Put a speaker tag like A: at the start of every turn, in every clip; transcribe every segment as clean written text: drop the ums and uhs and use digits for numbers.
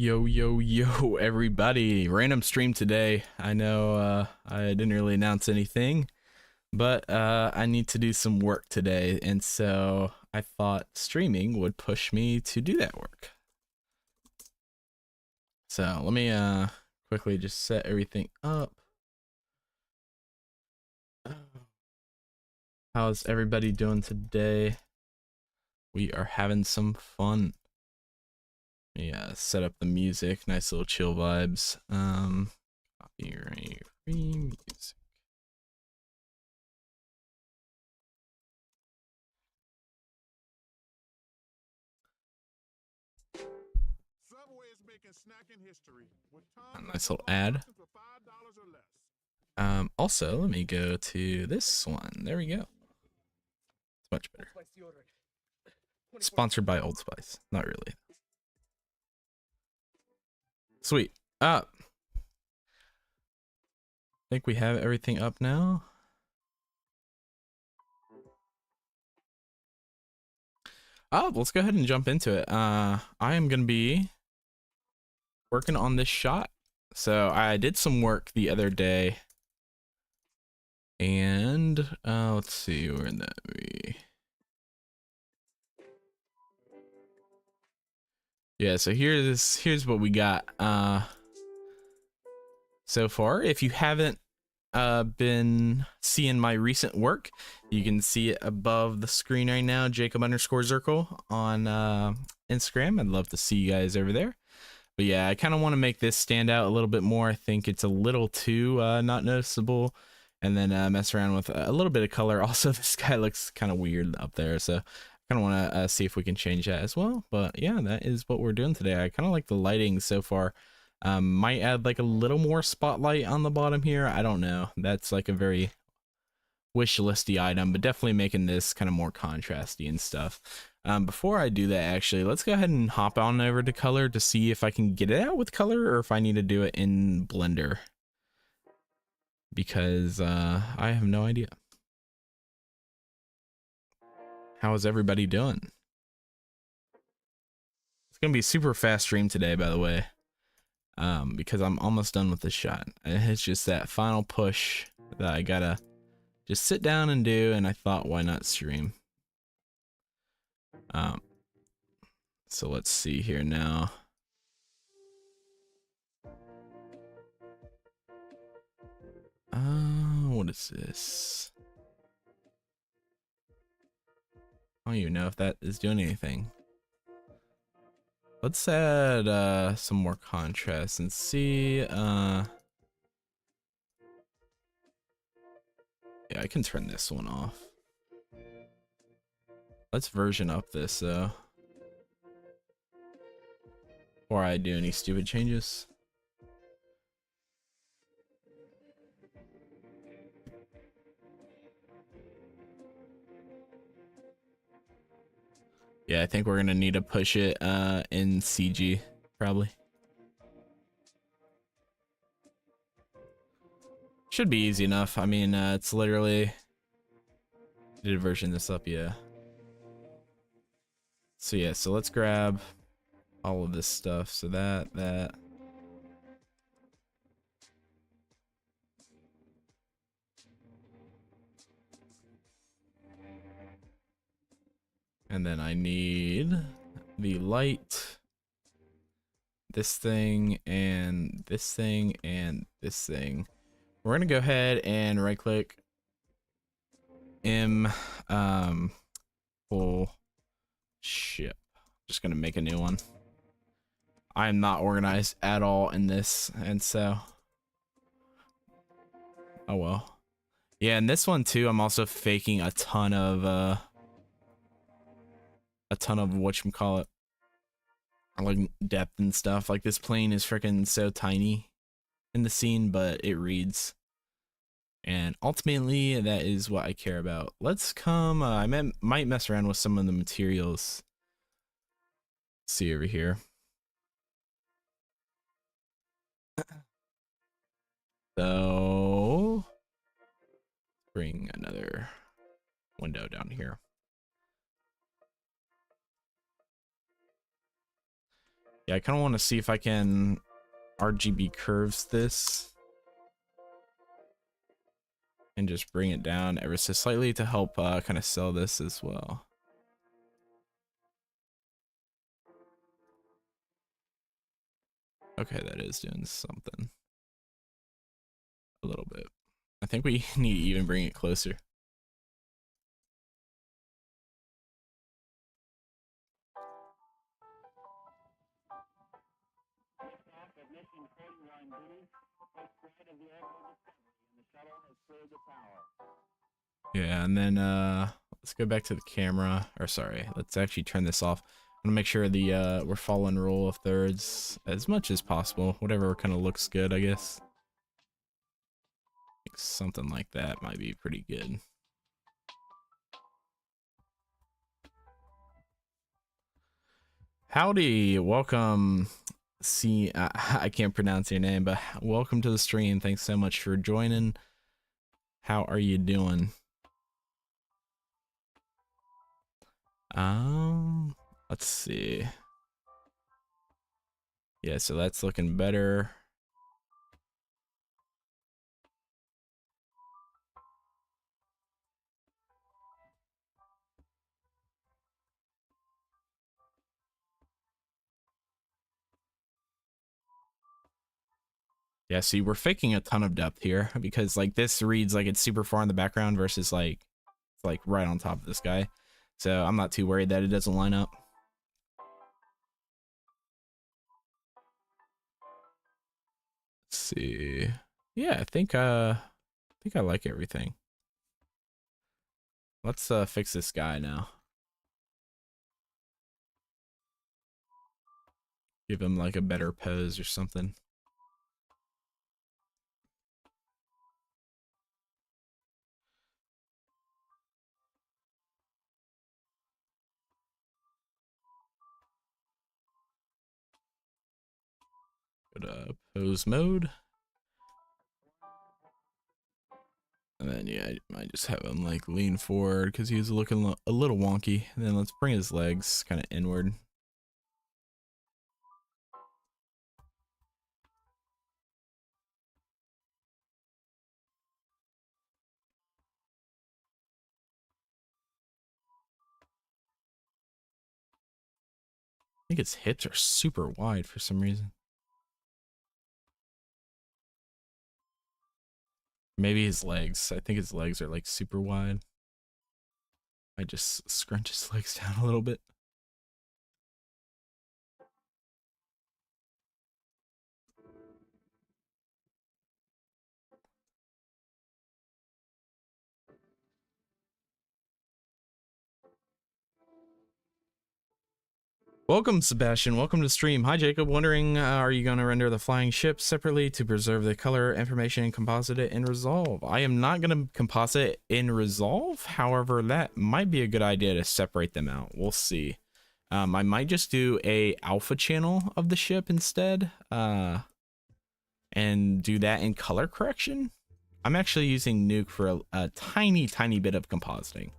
A: Yo, yo, yo, everybody. Random stream today. I know I didn't really announce anything, but I need to do some work today, and so I thought streaming would push me to do that work. So let me quickly just set everything up. How's everybody doing today? We are having some fun. Yeah, set up the music, nice little chill vibes. Copyright free music. A nice little ad. Also, let me go to this one. There we go. It's much better. Sponsored by Old Spice. Not really. Sweet. Up. I think we have everything up now. Let's go ahead and jump into it. I am going to be working on this shot. So I did some work the other day. And let's see, where in that movie. Yeah, so here's what we got so far. If you haven't been seeing my recent work, you can see it above the screen right now, Jacob_Zirkle on Instagram. I'd love to see you guys over there. But yeah, I kind of want to make this stand out a little bit more. I think it's a little too not noticeable, and then mess around with a little bit of color. Also, this guy looks kind of weird up there, so I kind of want to see if we can change that as well. But yeah, that is what we're doing today. I kind of like the lighting so far. Might add like a little more spotlight on the bottom here. I don't know. That's like a very wish listy item, but definitely making this kind of more contrasty and stuff. Before I do that, actually, let's go ahead and hop on over to color to see if I can get it out with color or if I need to do it in Blender, because I have no idea. How is everybody doing? It's gonna be a super fast stream today, by the way, because I'm almost done with this shot. It's just that final push that I gotta just sit down and do, and I thought, why not stream? So let's see here now. What is this? I don't even know if that is doing anything. Let's add some more contrast and see. Yeah, I can turn this one off. Let's version up this though, before I do any stupid changes. Yeah, I think we're gonna need to push it in CG, probably. Should be easy enough. I mean, it's literally, did version this up, yeah. So yeah, so let's grab all of this stuff. So that. And then I need the light, this thing, and this thing, and this thing. We're gonna go ahead and right click full ship. Just gonna make a new one. I'm not organized at all in this, and so, oh well. Yeah, and this one too, I'm also faking a ton of whatchamacallit, like depth and stuff. Like this plane is freaking so tiny in the scene, but it reads. And ultimately, that is what I care about. Let's come, I might mess around with some of the materials. Let's see over here. So, bring another window down here. Yeah, I kind of want to see if I can RGB curves this and just bring it down ever so slightly to help kind of sell this as well. Okay, that is doing something a little bit. I think we need to even bring it closer. Yeah, and then let's go back to the camera. Or sorry, let's actually turn this off. I'm gonna make sure the we're following rule of thirds as much as possible. Whatever kind of looks good, I guess. I think something like that might be pretty good. Howdy, welcome. See, I can't pronounce your name, but welcome to the stream. Thanks so much for joining. How are you doing? Let's see. Yeah, so that's looking better. Yeah, see, we're faking a ton of depth here because like this reads like it's super far in the background versus like it's like right on top of this guy. So I'm not too worried that it doesn't line up. Let's see. Yeah, I think I like everything. Let's fix this guy now. Give him like a better pose or something. Go to pose mode. And then yeah, I might just have him like lean forward because he was looking a little wonky. And then let's bring his legs kind of inward. I think his hips are super wide for some reason. Maybe his legs. I think his legs are like super wide. I just scrunch his legs down a little bit. Welcome, Sebastian. Welcome to the stream. Hi, Jacob. Wondering, are you going to render the flying ship separately to preserve the color information and composite it in Resolve? I am not going to composite it in Resolve. However, that might be a good idea to separate them out. We'll see. I might just do a alpha channel of the ship instead, and do that in color correction. I'm actually using Nuke for a tiny bit of compositing.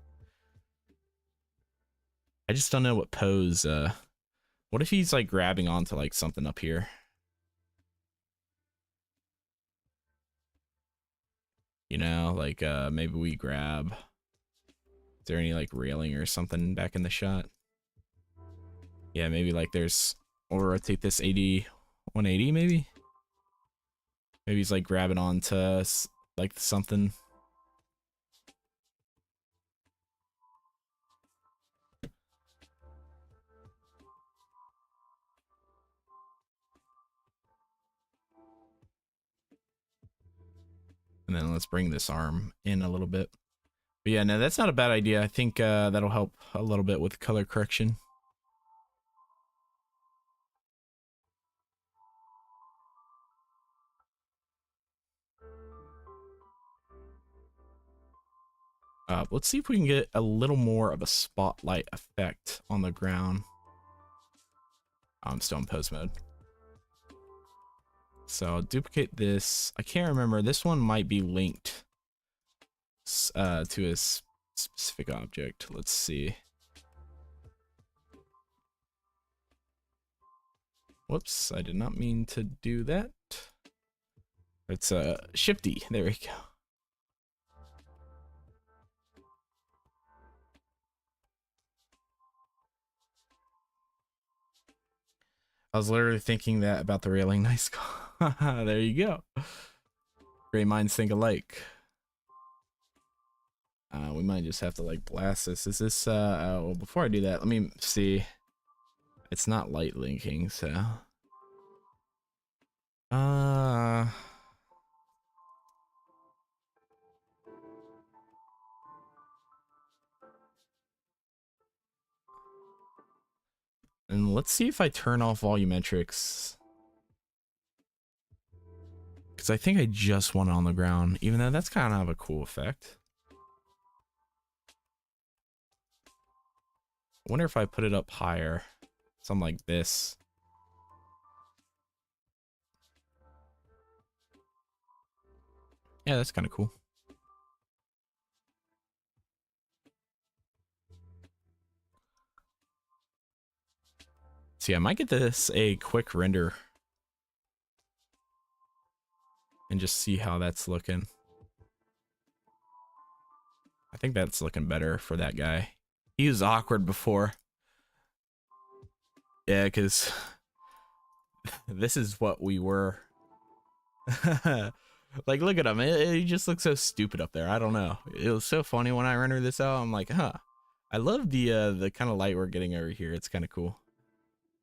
A: I just don't know what pose. What if he's like grabbing onto like something up here? You know, like maybe we grab. Is there any like railing or something back in the shot? Yeah, maybe like there's. Or rotate this 180 maybe. Maybe he's like grabbing onto like something. And then let's bring this arm in a little bit. But yeah, no, that's not a bad idea. I think that'll help a little bit with color correction. Let's see if we can get a little more of a spotlight effect on the ground. I'm still in pose mode. So I'll duplicate this. I can't remember. This one might be linked to a specific object. Let's see. Whoops, I did not mean to do that. It's shifty. There we go. I was literally thinking that about the railing. Nice call. There you go. Great minds think alike. We might just have to like blast this. Is this well, before I do that, let me see. It's not light linking, so and let's see if I turn off volumetrics, because I think I just want it on the ground, even though that's kind of a cool effect. I wonder if I put it up higher, something like this. Yeah, that's kind of cool. See, I might get this a quick render and just see how that's looking. I think that's looking better for that guy. He was awkward before. Yeah, because this is what we were. Like, look at him. He just looks so stupid up there. I don't know. It was so funny when I rendered this out. I'm like, huh. I love the kind of light we're getting over here. It's kind of cool.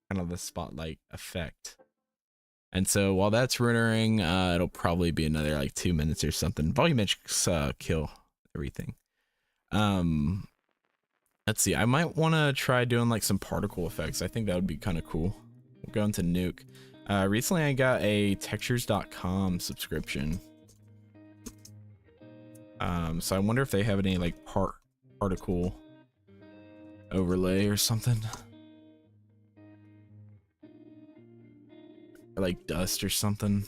A: Kind of the spotlight effect. And so while that's rendering, it'll probably be another like 2 minutes or something. Volumetrics kill everything. Let's see. I might want to try doing like some particle effects. I think that would be kind of cool. We'll go into Nuke. Recently I got a textures.com subscription. So I wonder if they have any like particle overlay or something. Or like dust or something.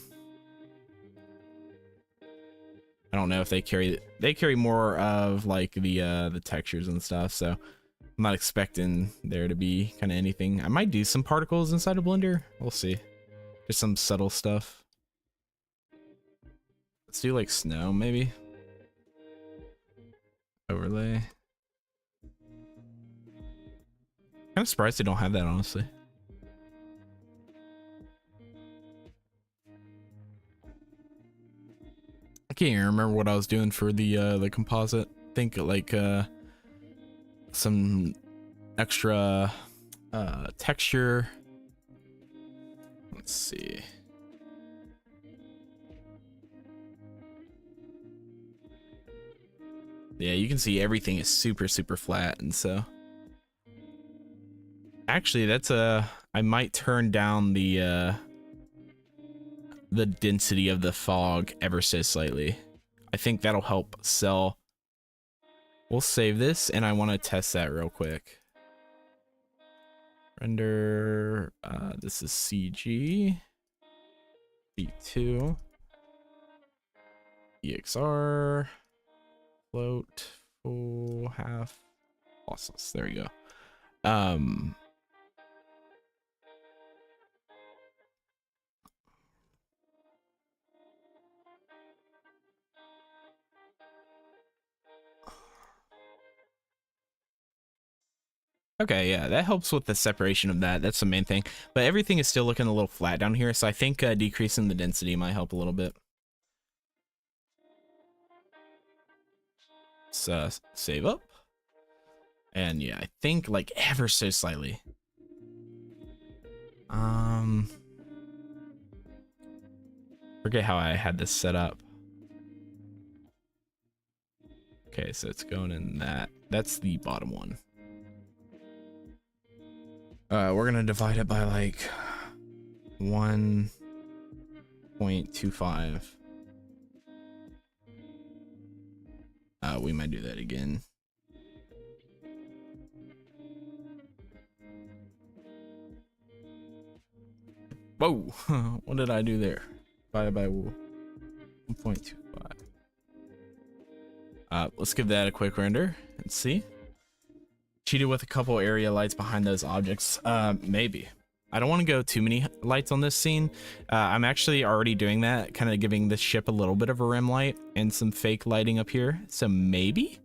A: I don't know if they carry more of like the textures and stuff, so I'm not expecting there to be kind of anything. I might do some particles inside of Blender. We'll see. Just some subtle stuff. Let's do like snow maybe. Overlay. Kind of surprised they don't have that, honestly. I can't even remember what I was doing for the composite. I think like some extra texture. Let's see. Yeah, you can see everything is super flat, and so actually that's I might turn down the density of the fog ever so slightly. I think that'll help sell. We'll save this, and I want to test that real quick. Render, this is CG, V2, EXR, float, full, half, lossless. There you go. Okay, yeah, that helps with the separation of that. That's the main thing. But everything is still looking a little flat down here, so I think decreasing the density might help a little bit. Let's save up. And yeah, I think like ever so slightly. Forget how I had this set up. Okay, so it's going in that. That's the bottom one. We're gonna divide it by like 1.25. We might do that again. Whoa, what did I do there? Divided by 1.25. Let's give that a quick render and see. Cheated with a couple area lights behind those objects. Maybe. I don't want to go too many lights on this scene. I'm actually already doing that, kind of giving the ship a little bit of a rim light and some fake lighting up here. So maybe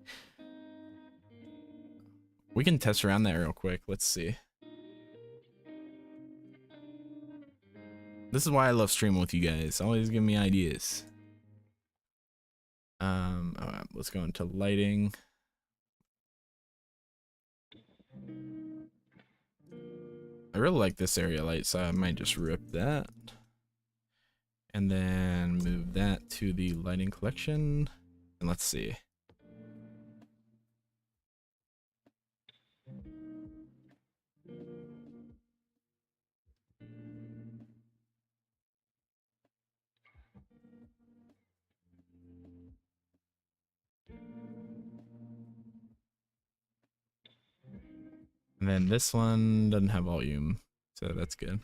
A: we can test around that real quick. Let's see. This is why I love streaming with you guys. Always give me ideas. All right, let's go into lighting. I really like this area light, so I might just rip that. And then move that to the lighting collection. And let's see. And then this one doesn't have volume, so that's good.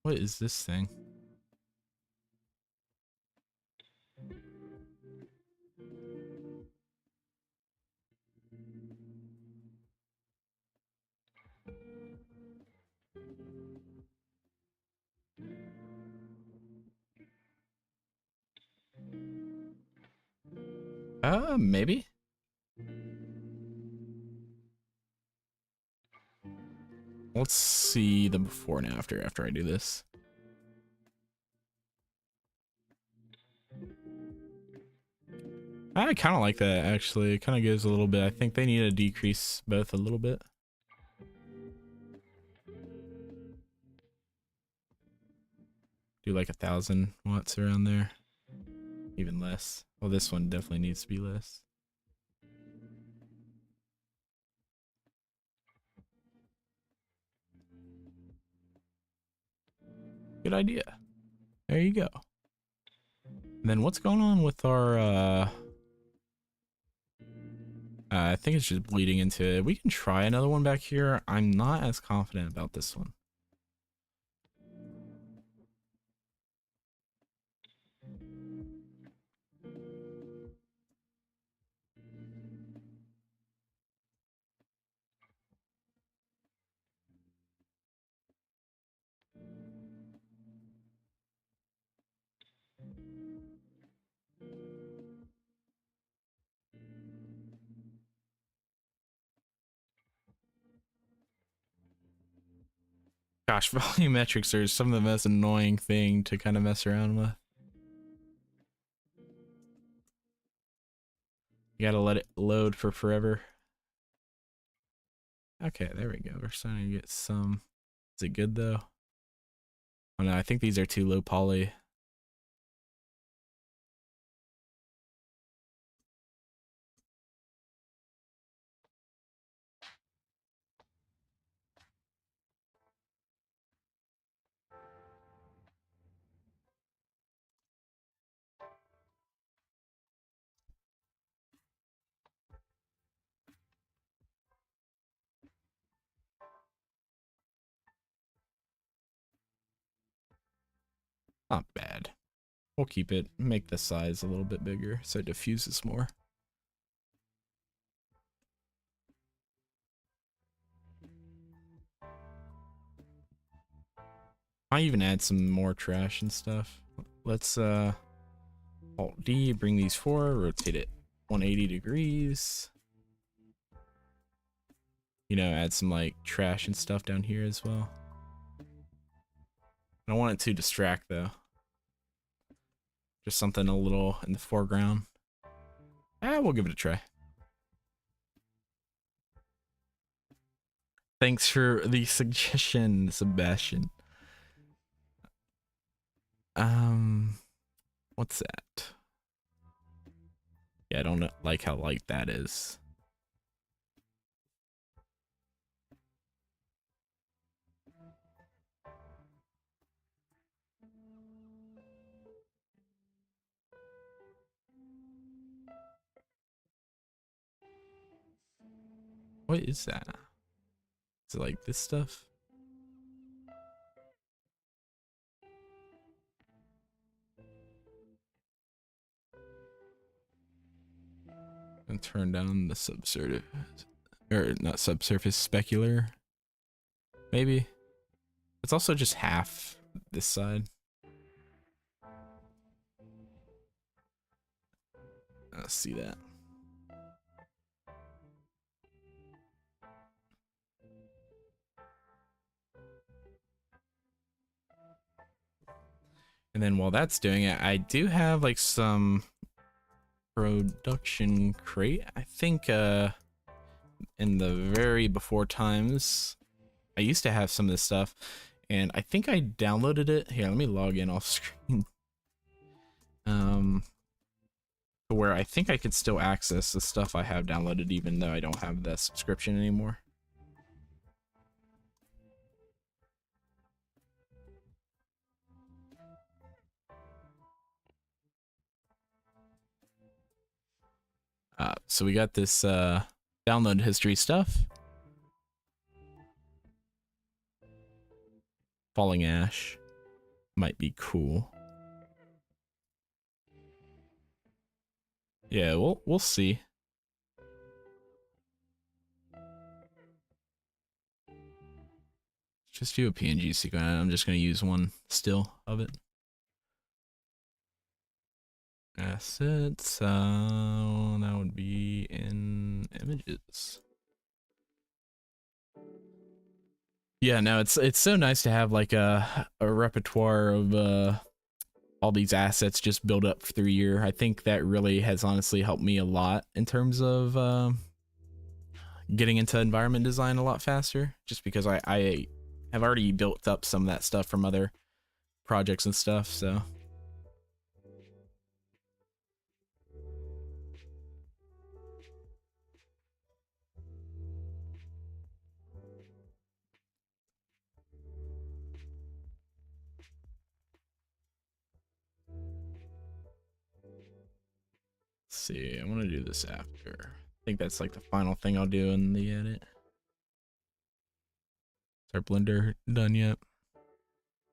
A: What is this thing? Maybe. Let's see the before and after I do this. I kind of like that, actually. It kind of gives a little bit. I think they need to decrease both a little bit. Do like 1,000 watts around there. Even less. Well, this one definitely needs to be less. Good idea. There you go. And then what's going on with our, I think it's just bleeding into it. We can try another one back here. I'm not as confident about this one. Gosh, volumetrics are some of the most annoying thing to kind of mess around with. You gotta let it load for forever. Okay, there we go. We're starting to get some. Is it good though? Oh no, I think these are too low poly. Not bad. We'll keep it, make the size a little bit bigger so it diffuses more. I even add some more trash and stuff. Let's Alt D, bring these forward, rotate it 180 degrees. You know, add some like trash and stuff down here as well. I don't want it to distract though. Just something a little in the foreground. We'll give it a try. Thanks for the suggestion, Sebastian. What's that? Yeah, I don't like how light that is. What is that? Is it like this stuff? And turn down the subsurface, or not subsurface, specular. Maybe. It's also just half this side. Let's see that. And then while that's doing it, I do have like some production crate. I think in the very before times, I used to have some of this stuff, and I think I downloaded it. Here, let me log in off screen. Where I think I could still access the stuff I have downloaded even though I don't have that subscription anymore. So we got this download history stuff. Falling ash might be cool. Yeah, we'll see. Just do a PNG sequence. I'm just gonna use one still of it. Assets, that would be in images. Yeah, no, it's so nice to have like a repertoire of all these assets just build up through a year. I think that really has honestly helped me a lot in terms of getting into environment design a lot faster, just because I have already built up some of that stuff from other projects and stuff, so. Let's see, I want to do this after. I think that's like the final thing I'll do in the edit. Is our blender done yet?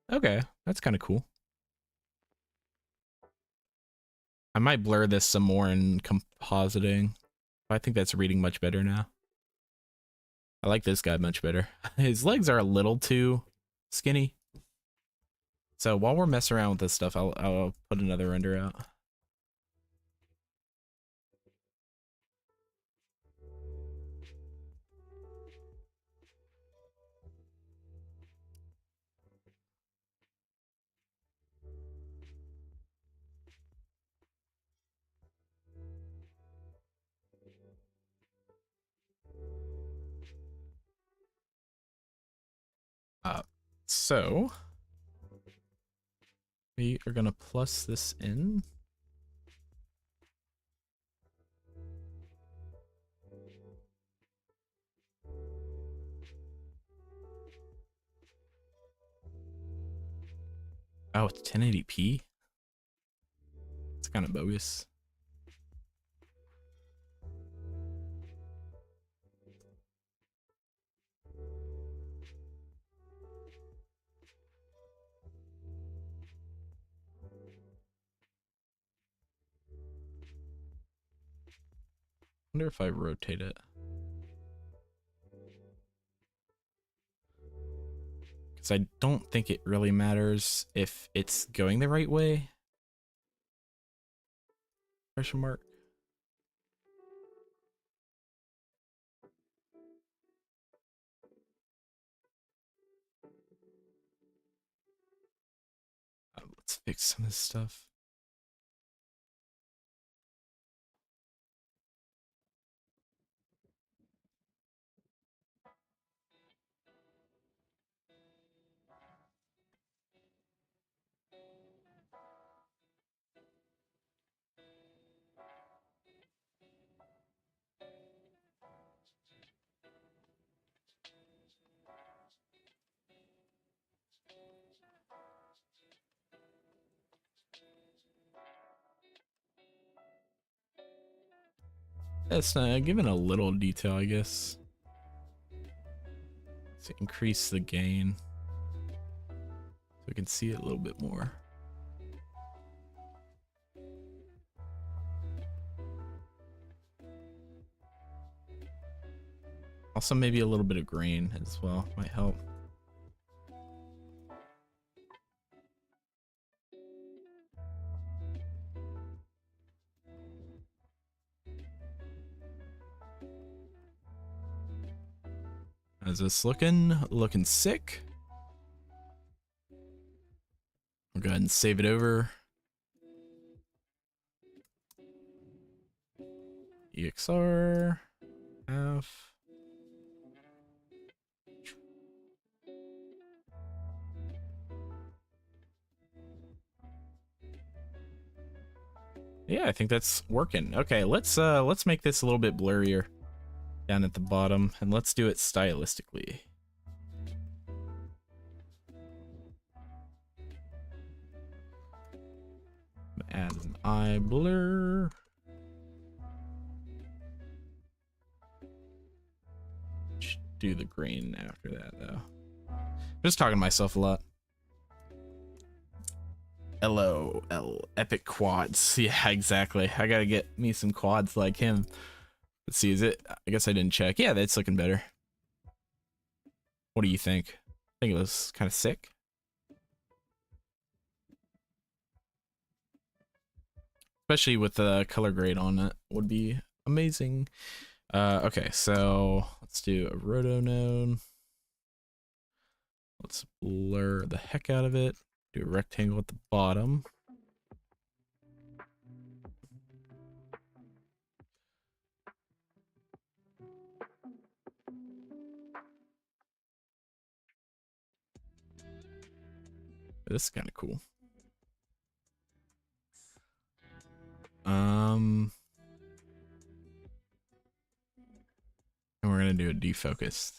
A: Okay, that's kind of cool. I might blur this some more in compositing. I think that's reading much better now. I like this guy much better. His legs are a little too skinny. So while we're messing around with this stuff, I'll put another render out. So we are gonna plus this in. Oh, it's 1080p. It's kind of bogus. Wonder if I rotate it. Because I don't think it really matters if it's going the right way. Question mark. Let's fix some of this stuff. That's given a little detail, I guess. Let's increase the gain so we can see it a little bit more. Also, maybe a little bit of grain as well might help. How's this looking? Looking sick. We'll go ahead and save it over. EXR. F. Yeah, I think that's working. Okay, let's make this a little bit blurrier down at the bottom, and let's do it stylistically. Add an eye blur. Should do the green after that though. Just talking to myself a lot. LOL, epic quads. Yeah, exactly. I gotta get me some quads like him. Let's see, is it? I guess I didn't check. Yeah, that's looking better. What do you think? I think it was kind of sick. Especially with the color grade on it, would be amazing. Okay, so let's do a roto node. Let's blur the heck out of it. Do a rectangle at the bottom. This is kind of cool. And we're gonna do a defocus.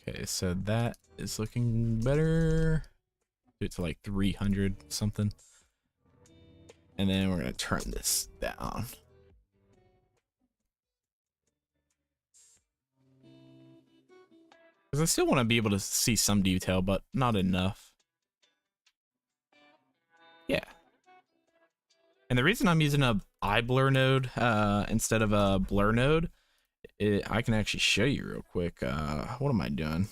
A: Okay, so that is looking better. Do it to like 300 something. And then we're gonna turn this down. Because I still want to be able to see some detail, but not enough. Yeah. And the reason I'm using a eye blur node instead of a blur node, I can actually show you real quick. What am I doing?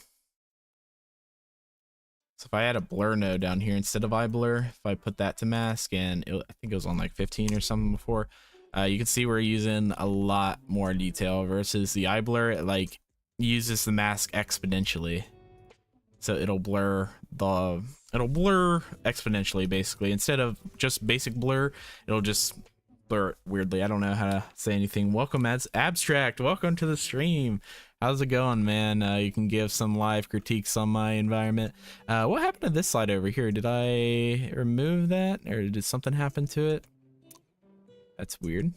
A: So if I add a blur node down here instead of eye blur, if I put that to mask, and I think it was on like 15 or something before, you can see we're using a lot more detail versus the eye blur. It like uses the mask exponentially, so it'll blur exponentially basically. Instead of just basic blur, it'll just blur weirdly. I don't know how to say anything. Welcome as Abstract, welcome to the stream. How's it going, man? You can give some live critiques on my environment. What happened to this slide over here? Did I remove that, or did something happen to it? That's weird.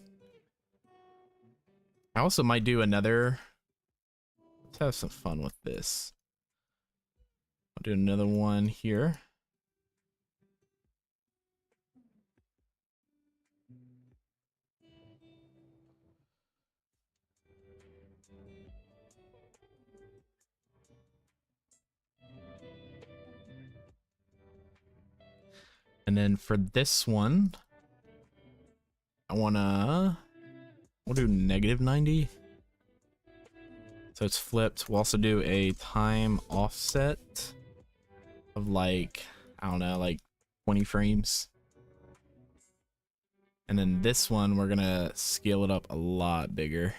A: I also might do another. Let's have some fun with this. I'll do another one here. And then for this one, we'll do -90. So it's flipped. We'll also do a time offset of like, I don't know, like 20 frames. And then this one, we're gonna scale it up a lot bigger.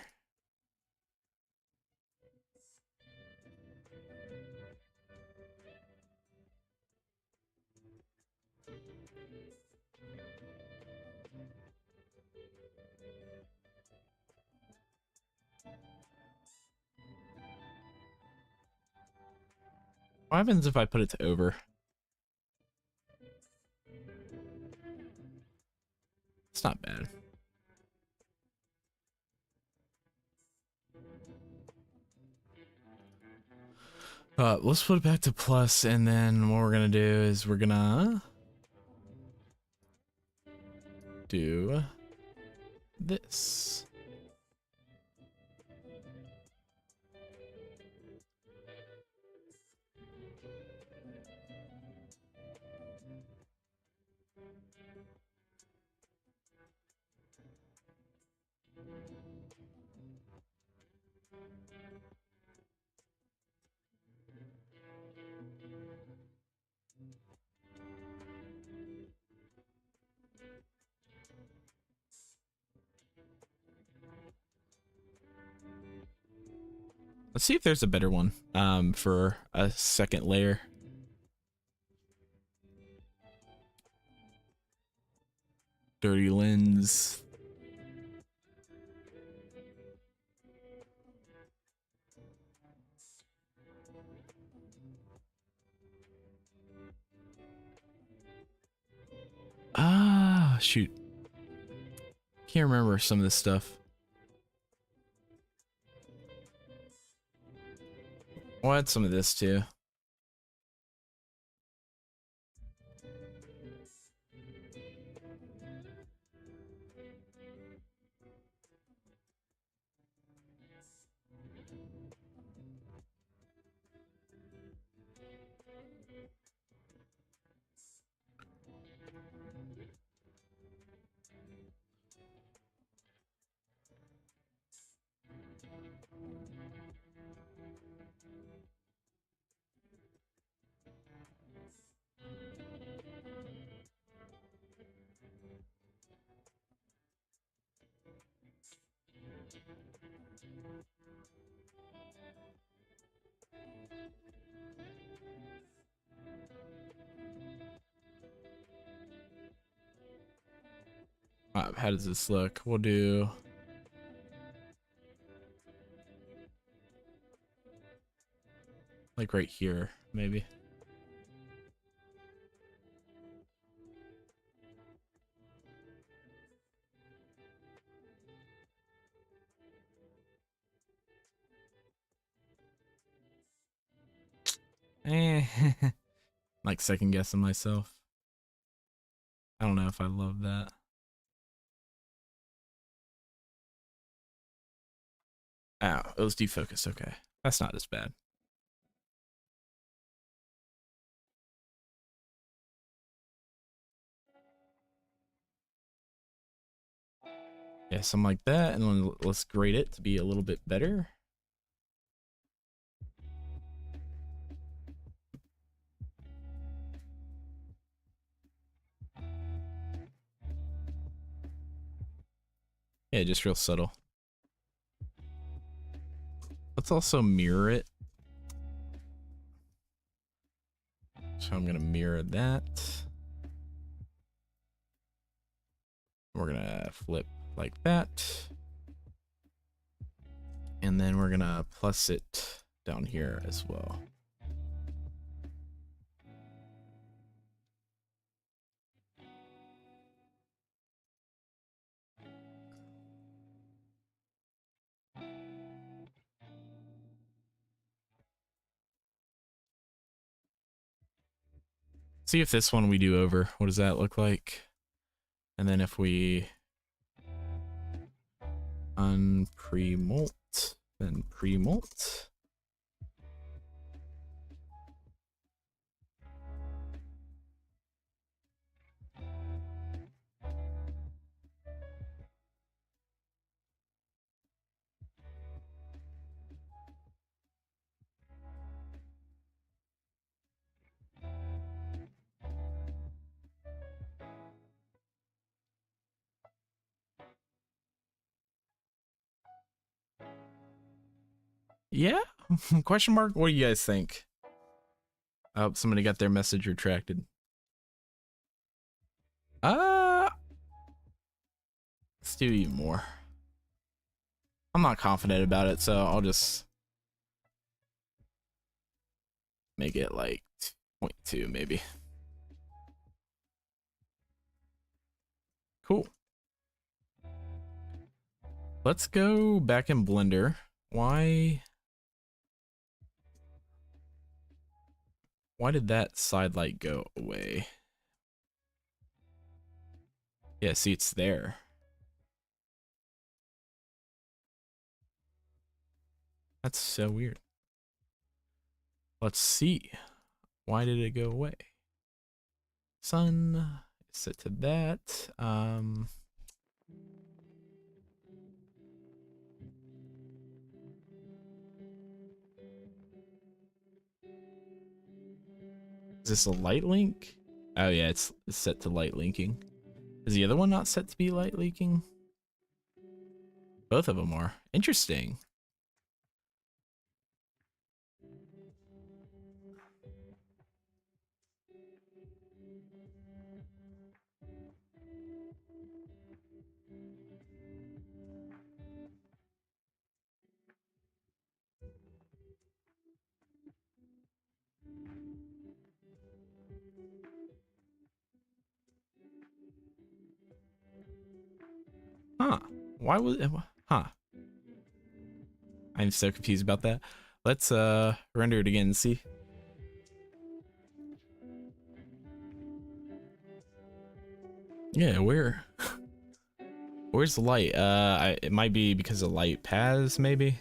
A: What happens if I put it to over? It's not bad. Let's put it back to plus, and then what we're gonna do is we're gonna do this. Let's see if there's a better one for a second layer. Dirty lens. Ah, shoot. Can't remember some of this stuff. I'll add some of this too. How does this look? We'll do like right here, maybe. Like second guessing myself. I don't know if I love that. Oh, it was defocused. Okay. That's not as bad. Yeah, something like that. And then let's grade it to be a little bit better. Yeah, just real subtle. Let's also mirror it. So I'm gonna mirror that. We're gonna flip like that. And then we're gonna plus it down here as well. See if this one we do over. What does that look like? And then if we unpremult, then premult. Yeah? Question mark? What do you guys think? Oh, somebody got their message retracted. Let's do even more. I'm not confident about it, so I'll just make it like 0.2 maybe. Cool. Let's go back in Blender. Why did that side light go away? Yeah, see, it's there. That's so weird. Let's see. Why did it go away? Sun, set to that. Is this a light link? Oh yeah, it's set to light linking. Is the other one not set to be light linking? Both of them are. Interesting. Huh. Why was it? Huh. I'm so confused about that. Let's render it again and see. Yeah, where's the light? It might be because of light paths, maybe.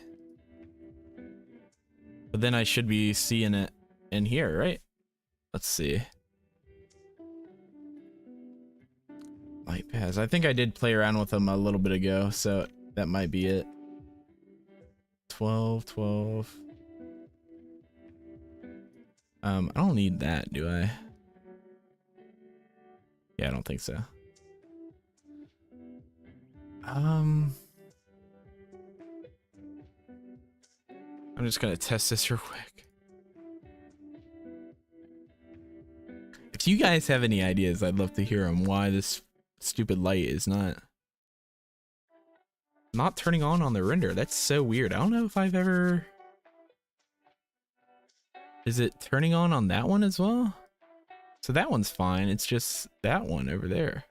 A: But then I should be seeing it in here, right? Let's see. Light paths. I think I did play around with them a little bit ago, so that might be it. 12, 12. I don't need that, do I? Yeah, I don't think so. I'm just gonna test this real quick. If you guys have any ideas, I'd love to hear them. Why this stupid light is not turning on the render. That's so weird. I don't know if I've ever... Is it turning on that one as well? So that one's fine. It's just that one over there.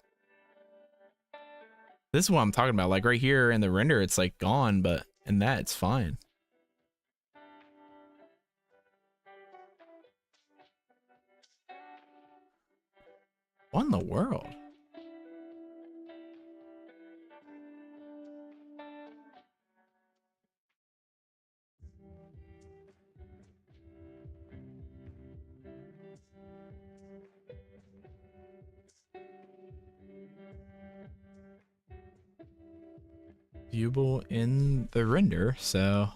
A: This is what I'm talking about. Like right here in the render, it's like gone, but in that, it's fine. What in the world? Viewable in the render, so...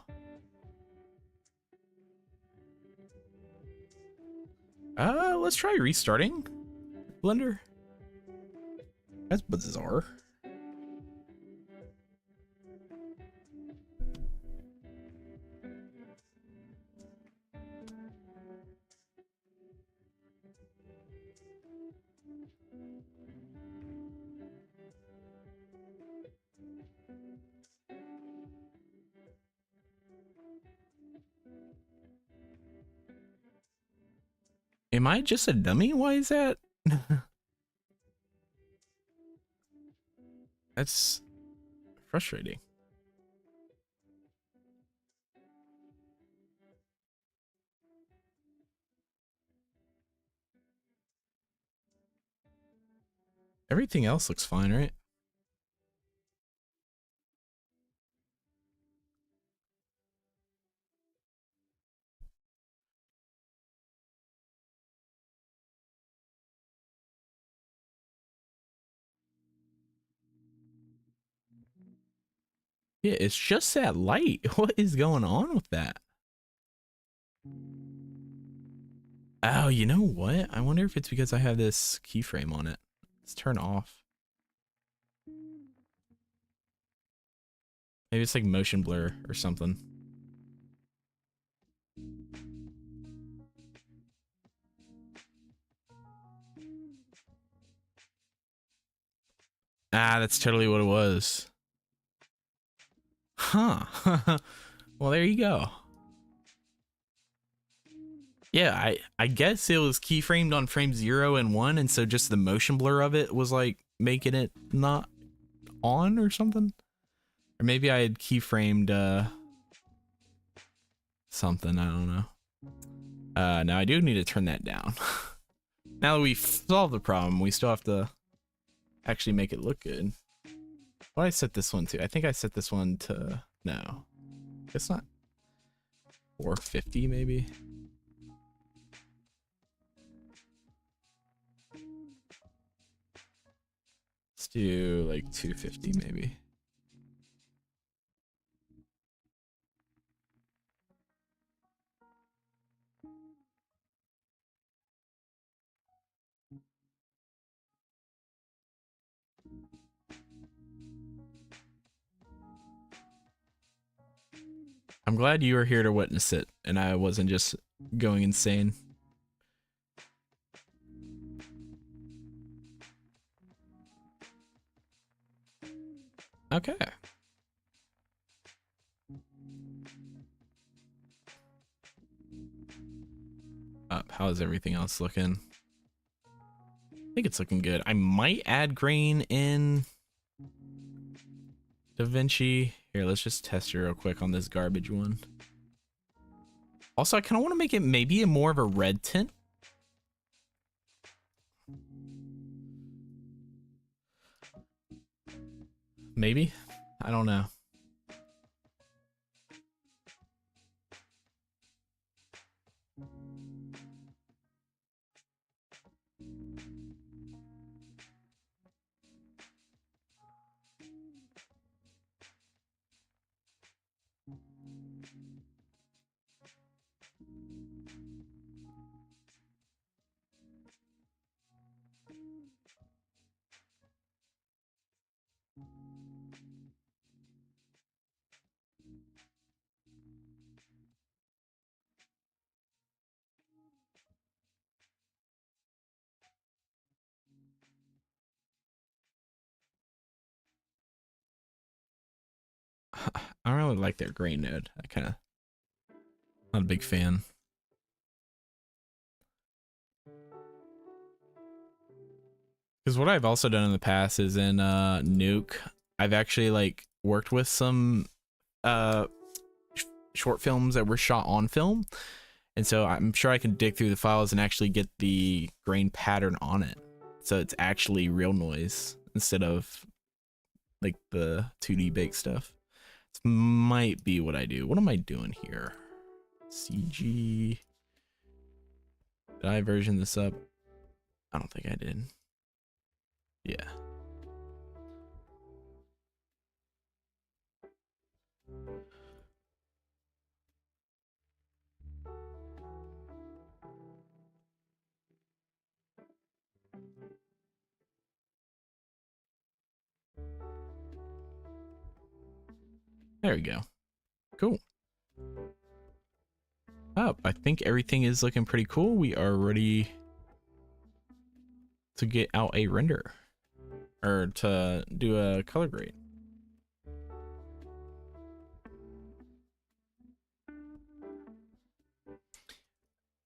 A: let's try restarting Blender. That's bizarre. Am I just a dummy? Why is that? That's frustrating. Everything else looks fine, right? Yeah, it's just that light. What is going on with that? Oh, you know what? I wonder if it's because I have this keyframe on it. Let's turn off. Maybe it's like motion blur or something. Ah, that's totally what it was. Huh. Well, there you go. Yeah, I guess it was keyframed on frame 0 and 1, and so just the motion blur of it was like making it not on or something. Or maybe I had keyframed something, I don't know. Now I do need to turn that down. Now that we've solved the problem, we still have to actually make it look good. What did I set this one to? I think I set this one to... No. It's not. 450 maybe. Let's do like 250 maybe. I'm glad you were here to witness it and I wasn't just going insane. Okay. Up. How is everything else looking? I think it's looking good. I might add grain in DaVinci. Here, let's just test it real quick on this garbage one. Also, I kind of want to make it maybe a more of a red tint. Maybe? I don't know. I don't really like their grain node. I kind of not a big fan. Because what I've also done in the past is in Nuke, I've actually like worked with some short films that were shot on film, and so I'm sure I can dig through the files and actually get the grain pattern on it, so it's actually real noise instead of like the 2D baked stuff. This might be what I do. What am I doing here? CG. Did I version this up? I don't think I did. Yeah. There we go. Cool. Oh, I think everything is looking pretty cool. We are ready to get out a render, or to do a color grade.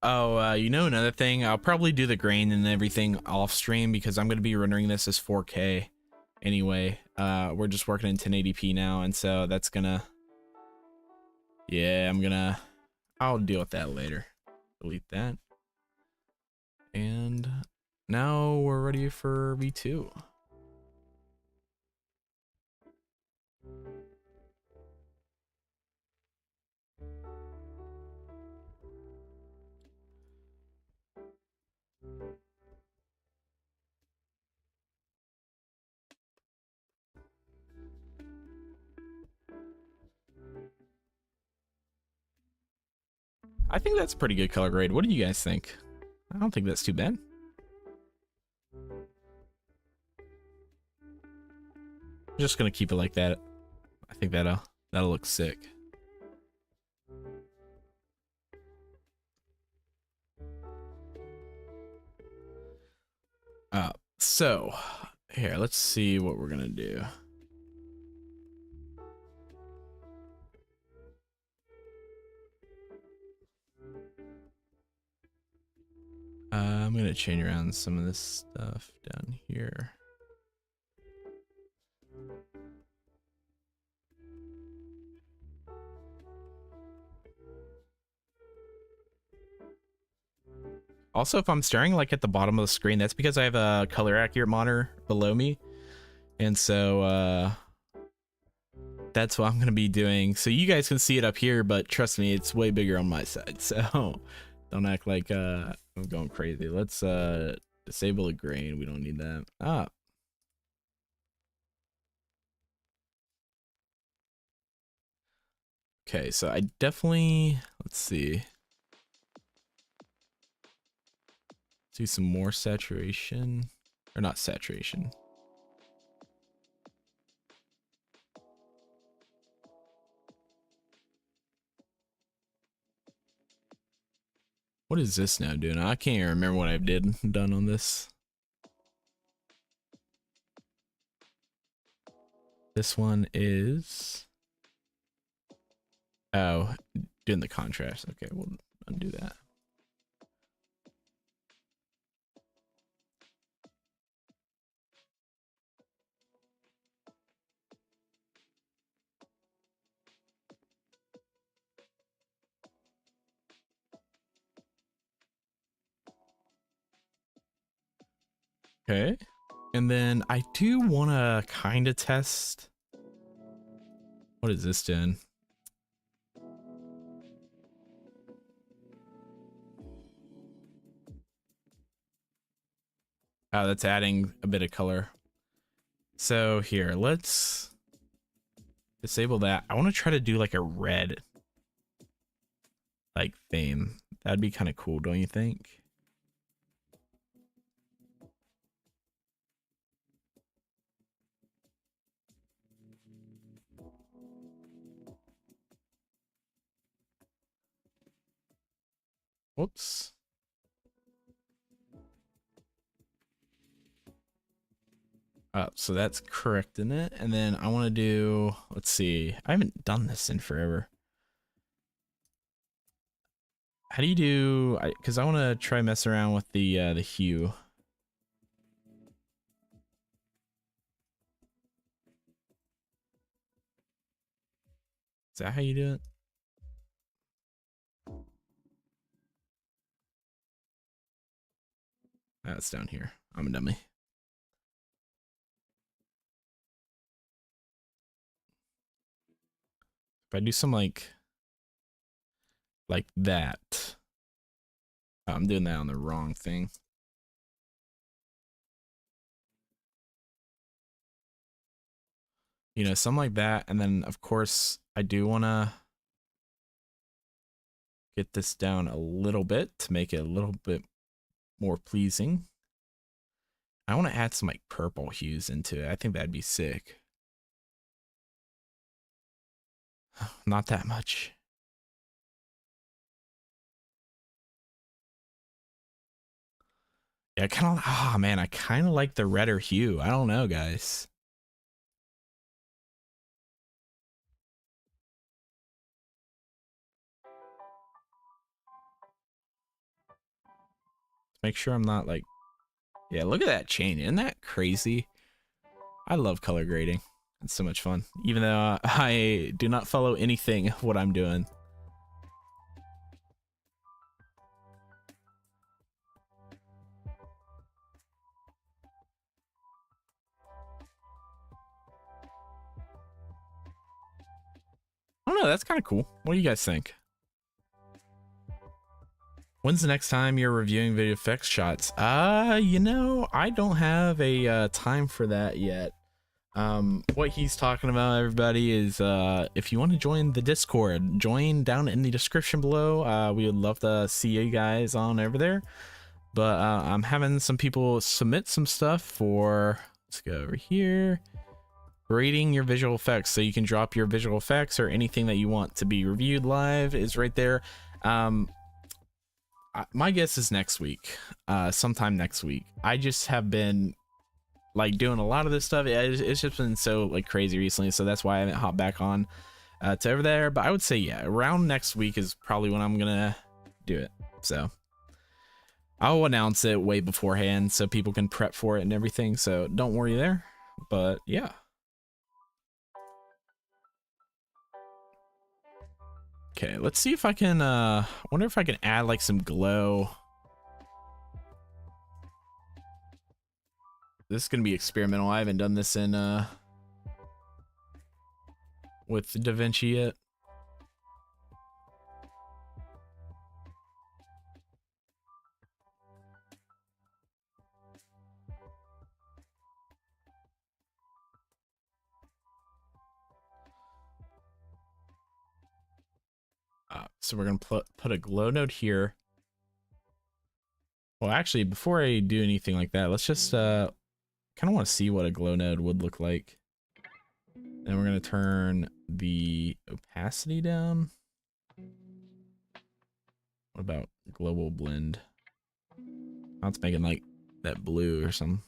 A: Oh, you know, another thing, I'll probably do the grain and everything off stream because I'm going to be rendering this as 4K anyway. We're just working in 1080p now, and so that's gonna, yeah, I'll deal with that later. Delete that. And now we're ready for V2. I think that's a pretty good color grade. What do you guys think? I don't think that's too bad. I'm just gonna keep it like that. I think that'll look sick. So here, let's see what we're gonna do. I'm gonna change around some of this stuff down here. Also, if I'm staring like at the bottom of the screen, that's because I have a color accurate monitor below me. And so that's what I'm gonna be doing. So you guys can see it up here, but trust me, it's way bigger on my side. So don't act like I'm going crazy. Let's disable the grain. We don't need that. Ah. Okay, so I definitely, let's see. Do some more saturation, or not saturation. What is this now doing? I can't even remember what I've done on this. This one is, oh, doing the contrast. Okay, we'll undo that. Okay. And then I do want to kind of test. What is this doing? Oh, that's adding a bit of color. So here, let's disable that. I want to try to do like a red like theme. That'd be kind of cool, don't you think? Whoops. So that's correcting it. And then I want to do, let's see. I haven't done this in forever. How do you do, because I want to try mess around with the hue. Is that how you do it? That's down here. I'm a dummy. If I do some like that. Oh, I'm doing that on the wrong thing. You know, something like that. And then of course I do want to get this down a little bit to make it a little bit more pleasing. I want to add some like purple hues into it. I think that'd be sick. Not that much. Yeah, I kind of, oh man, I kind of like the redder hue. I don't know, guys. Make sure I'm not like, yeah, look at that change. Isn't that crazy? I love color grading. It's so much fun, even though I do not follow anything of what I'm doing. I don't know, that's kind of cool. What do you guys think? When's the next time you're reviewing video effects shots? You know, I don't have a time for that yet. What he's talking about, everybody, is if you want to join the Discord, join down in the description below. We would love to see you guys on over there. But I'm having some people submit some stuff for, let's go over here, grading your visual effects. So you can drop your visual effects or anything that you want to be reviewed live is right there. My guess is next week, sometime next week. I just have been like doing a lot of this stuff. It's just been so like crazy recently, so that's why I haven't hopped back on to over there. But I would say, yeah, around next week is probably when I'm gonna do it. So I'll announce it way beforehand so people can prep for it and everything, so don't worry there. But yeah, okay, let's see if I can wonder if I can add like some glow. This is gonna be experimental. I haven't done this in with DaVinci yet. So we're going to put a glow node here. Well, actually, before I do anything like that, let's just kind of want to see what a glow node would look like. Then we're going to turn the opacity down. What about global blend? Oh, it's making like that blue or something.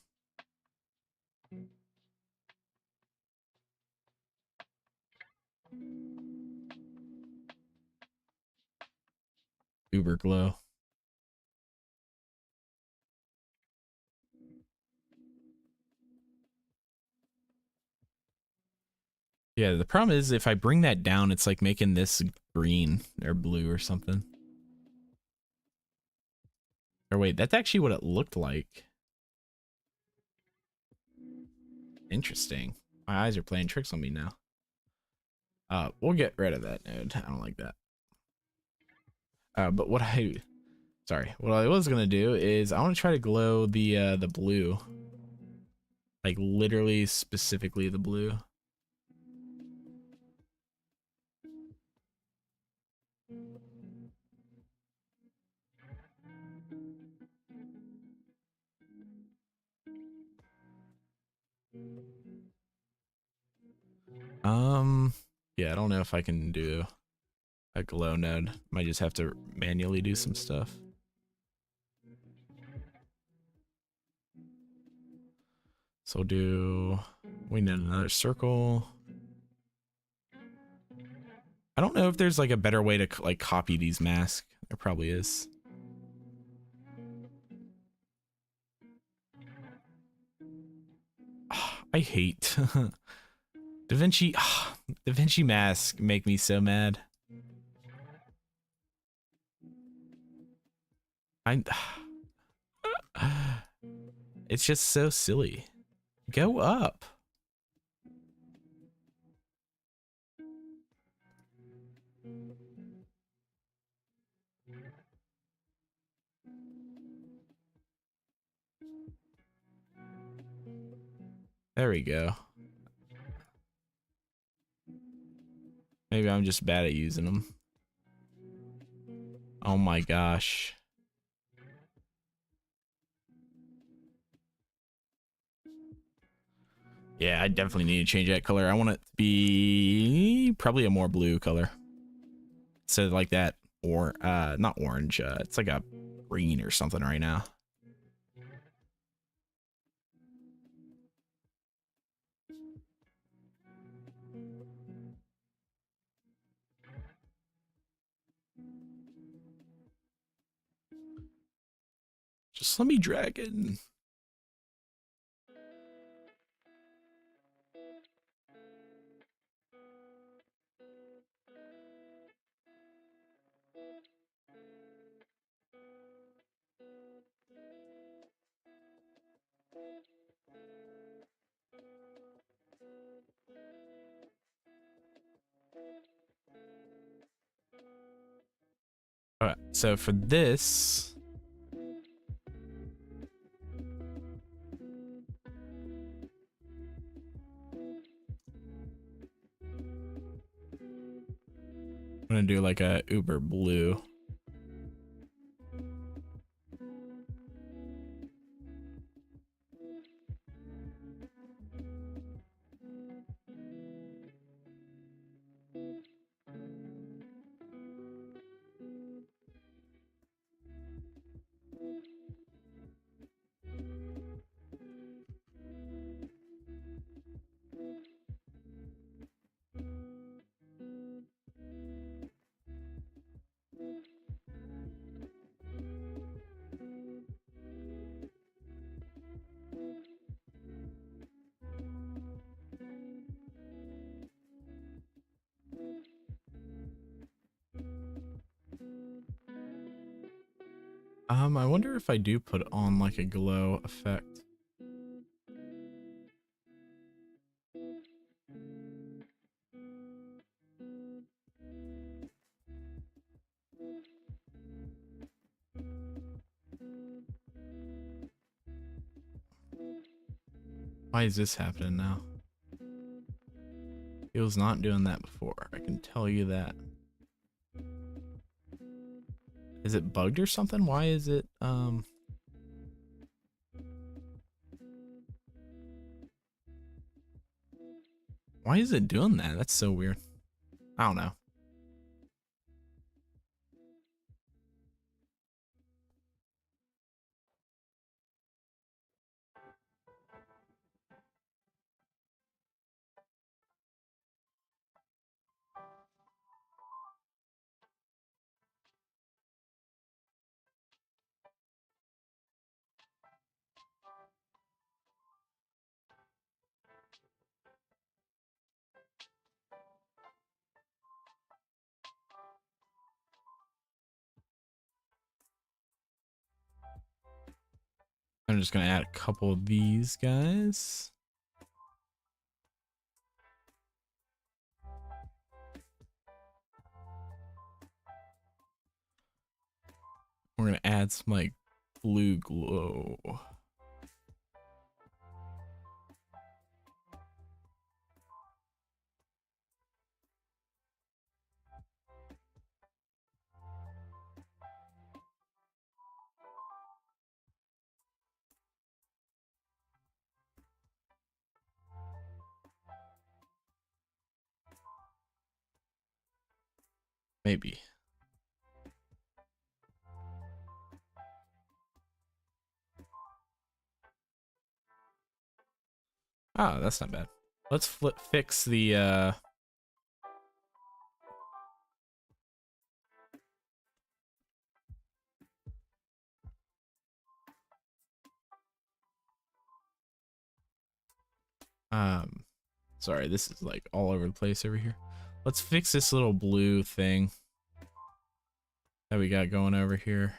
A: Uber glow. Yeah, the problem is if I bring that down, it's like making this green or blue or something. Or wait, that's actually what it looked like. Interesting. My eyes are playing tricks on me now. We'll get rid of that node. I don't like that. But what I was gonna do is I want to try to glow the blue. Like literally specifically the blue. Yeah, I don't know if I can do a glow node. Might just have to manually do some stuff. So we need another circle. I don't know if there's like a better way to like copy these masks. There probably is. I hate DaVinci. DaVinci masks make me so mad. It's just so silly. Go up. There we go. Maybe I'm just bad at using them. Oh my gosh. Yeah, I definitely need to change that color. I want it to be probably a more blue color. Instead of like that, or not orange. It's like a green or something right now. Just let me drag it. All right, so for this, I'm gonna do like a uber blue. I wonder if I do put on like a glow effect. Why is this happening now? It was not doing that before. I can tell you that. Is it bugged or something? Why is it, why is it doing that? That's so weird. I don't know. I'm just gonna add a couple of these guys. We're gonna add some like blue glow. Maybe. Oh, that's not bad. Let's fix the sorry, this is like all over the place over here. Let's fix this little blue thing that we got going over here.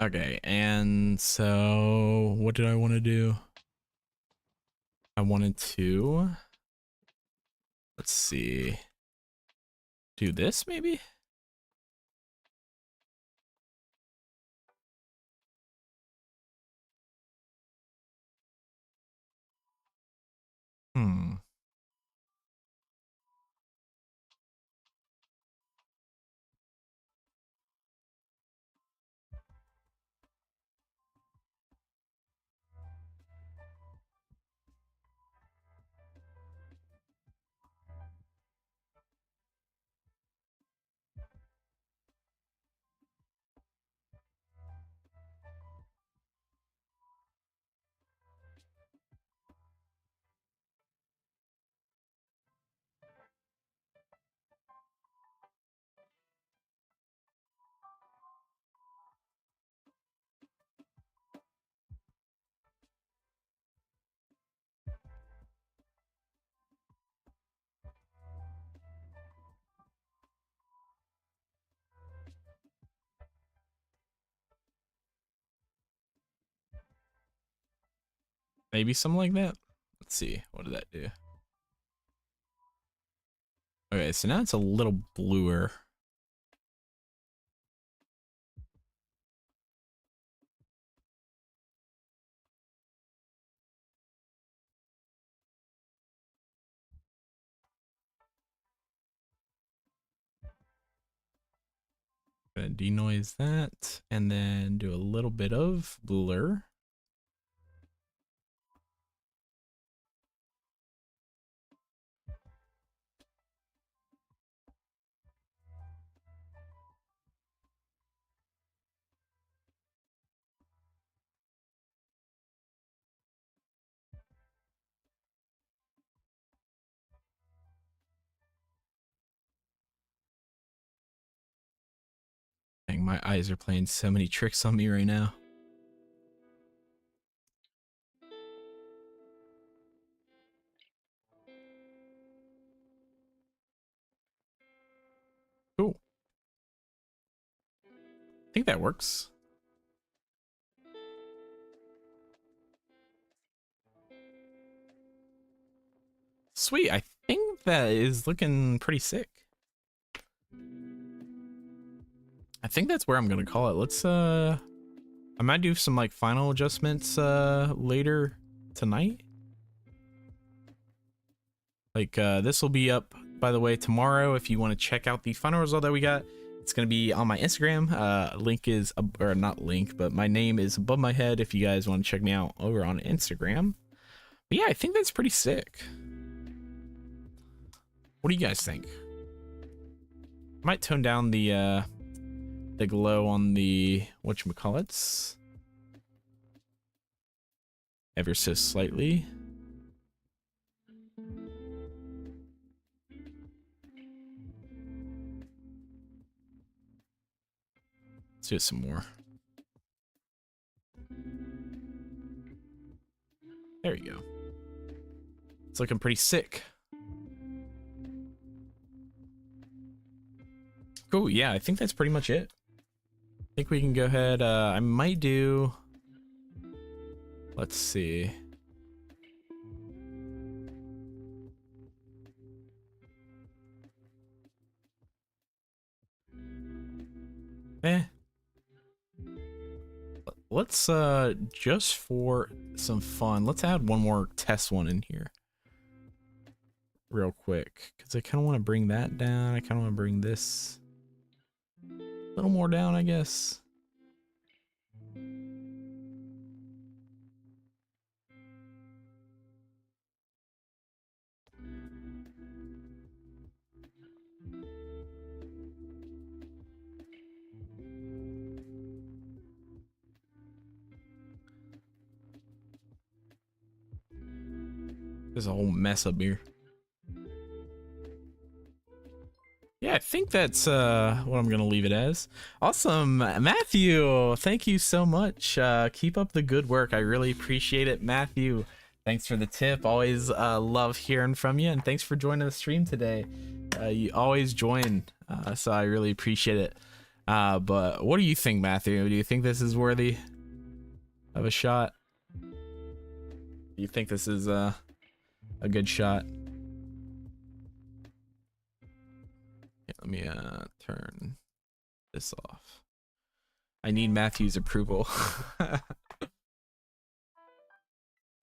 A: Okay, and so what did I want to do? I wanted to, let's see, do this maybe? Hmm. Maybe something like that. Let's see, what did that do? Okay, so now it's a little bluer. Gonna denoise that and then do a little bit of blur. Dang, my eyes are playing so many tricks on me right now. Cool. I think that works. Sweet. I think that is looking pretty sick. I think that's where I'm gonna call it. Let's I might do some like final adjustments later tonight. Like this will be up, by the way, tomorrow. If you want to check out the final result that we got, it's gonna be on my Instagram. Link is or not link, but my name is above my head if you guys want to check me out over on Instagram. But yeah, I think that's pretty sick. What do you guys think? Might tone down the glow on the whatchamacallits ever so slightly. Let's do it some more. There we go. It's looking pretty sick. Cool, yeah, I think that's pretty much it. I think we can go ahead. I might do... Let's see. Let's just for some fun, let's add one more test one in here real quick, because I kind of want to bring that down. I kind of want to bring this a little more down, I guess. There's a whole mess up here. Yeah, I think that's what I'm gonna leave it as. Awesome, Matthew, thank you so much. Keep up the good work. I really appreciate it, Matthew. Thanks for the tip. Always love hearing from you, and thanks for joining the stream today. You always join, so I really appreciate it. But what do you think, Matthew? Do you think this is worthy of a shot? Do you think this is a good shot? Let me turn this off. I need Matthew's approval. But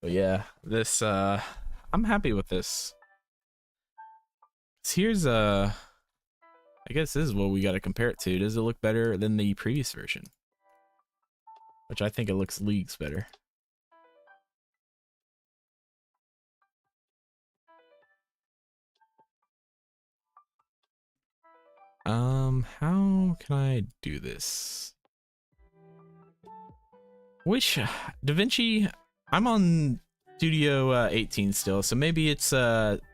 A: yeah, this I'm happy with this. So here's I guess this is what we got to compare it to. Does it look better than the previous version? Which I think it looks leagues better. How can I do this? Wish DaVinci, I'm on Studio 18 still, so maybe it's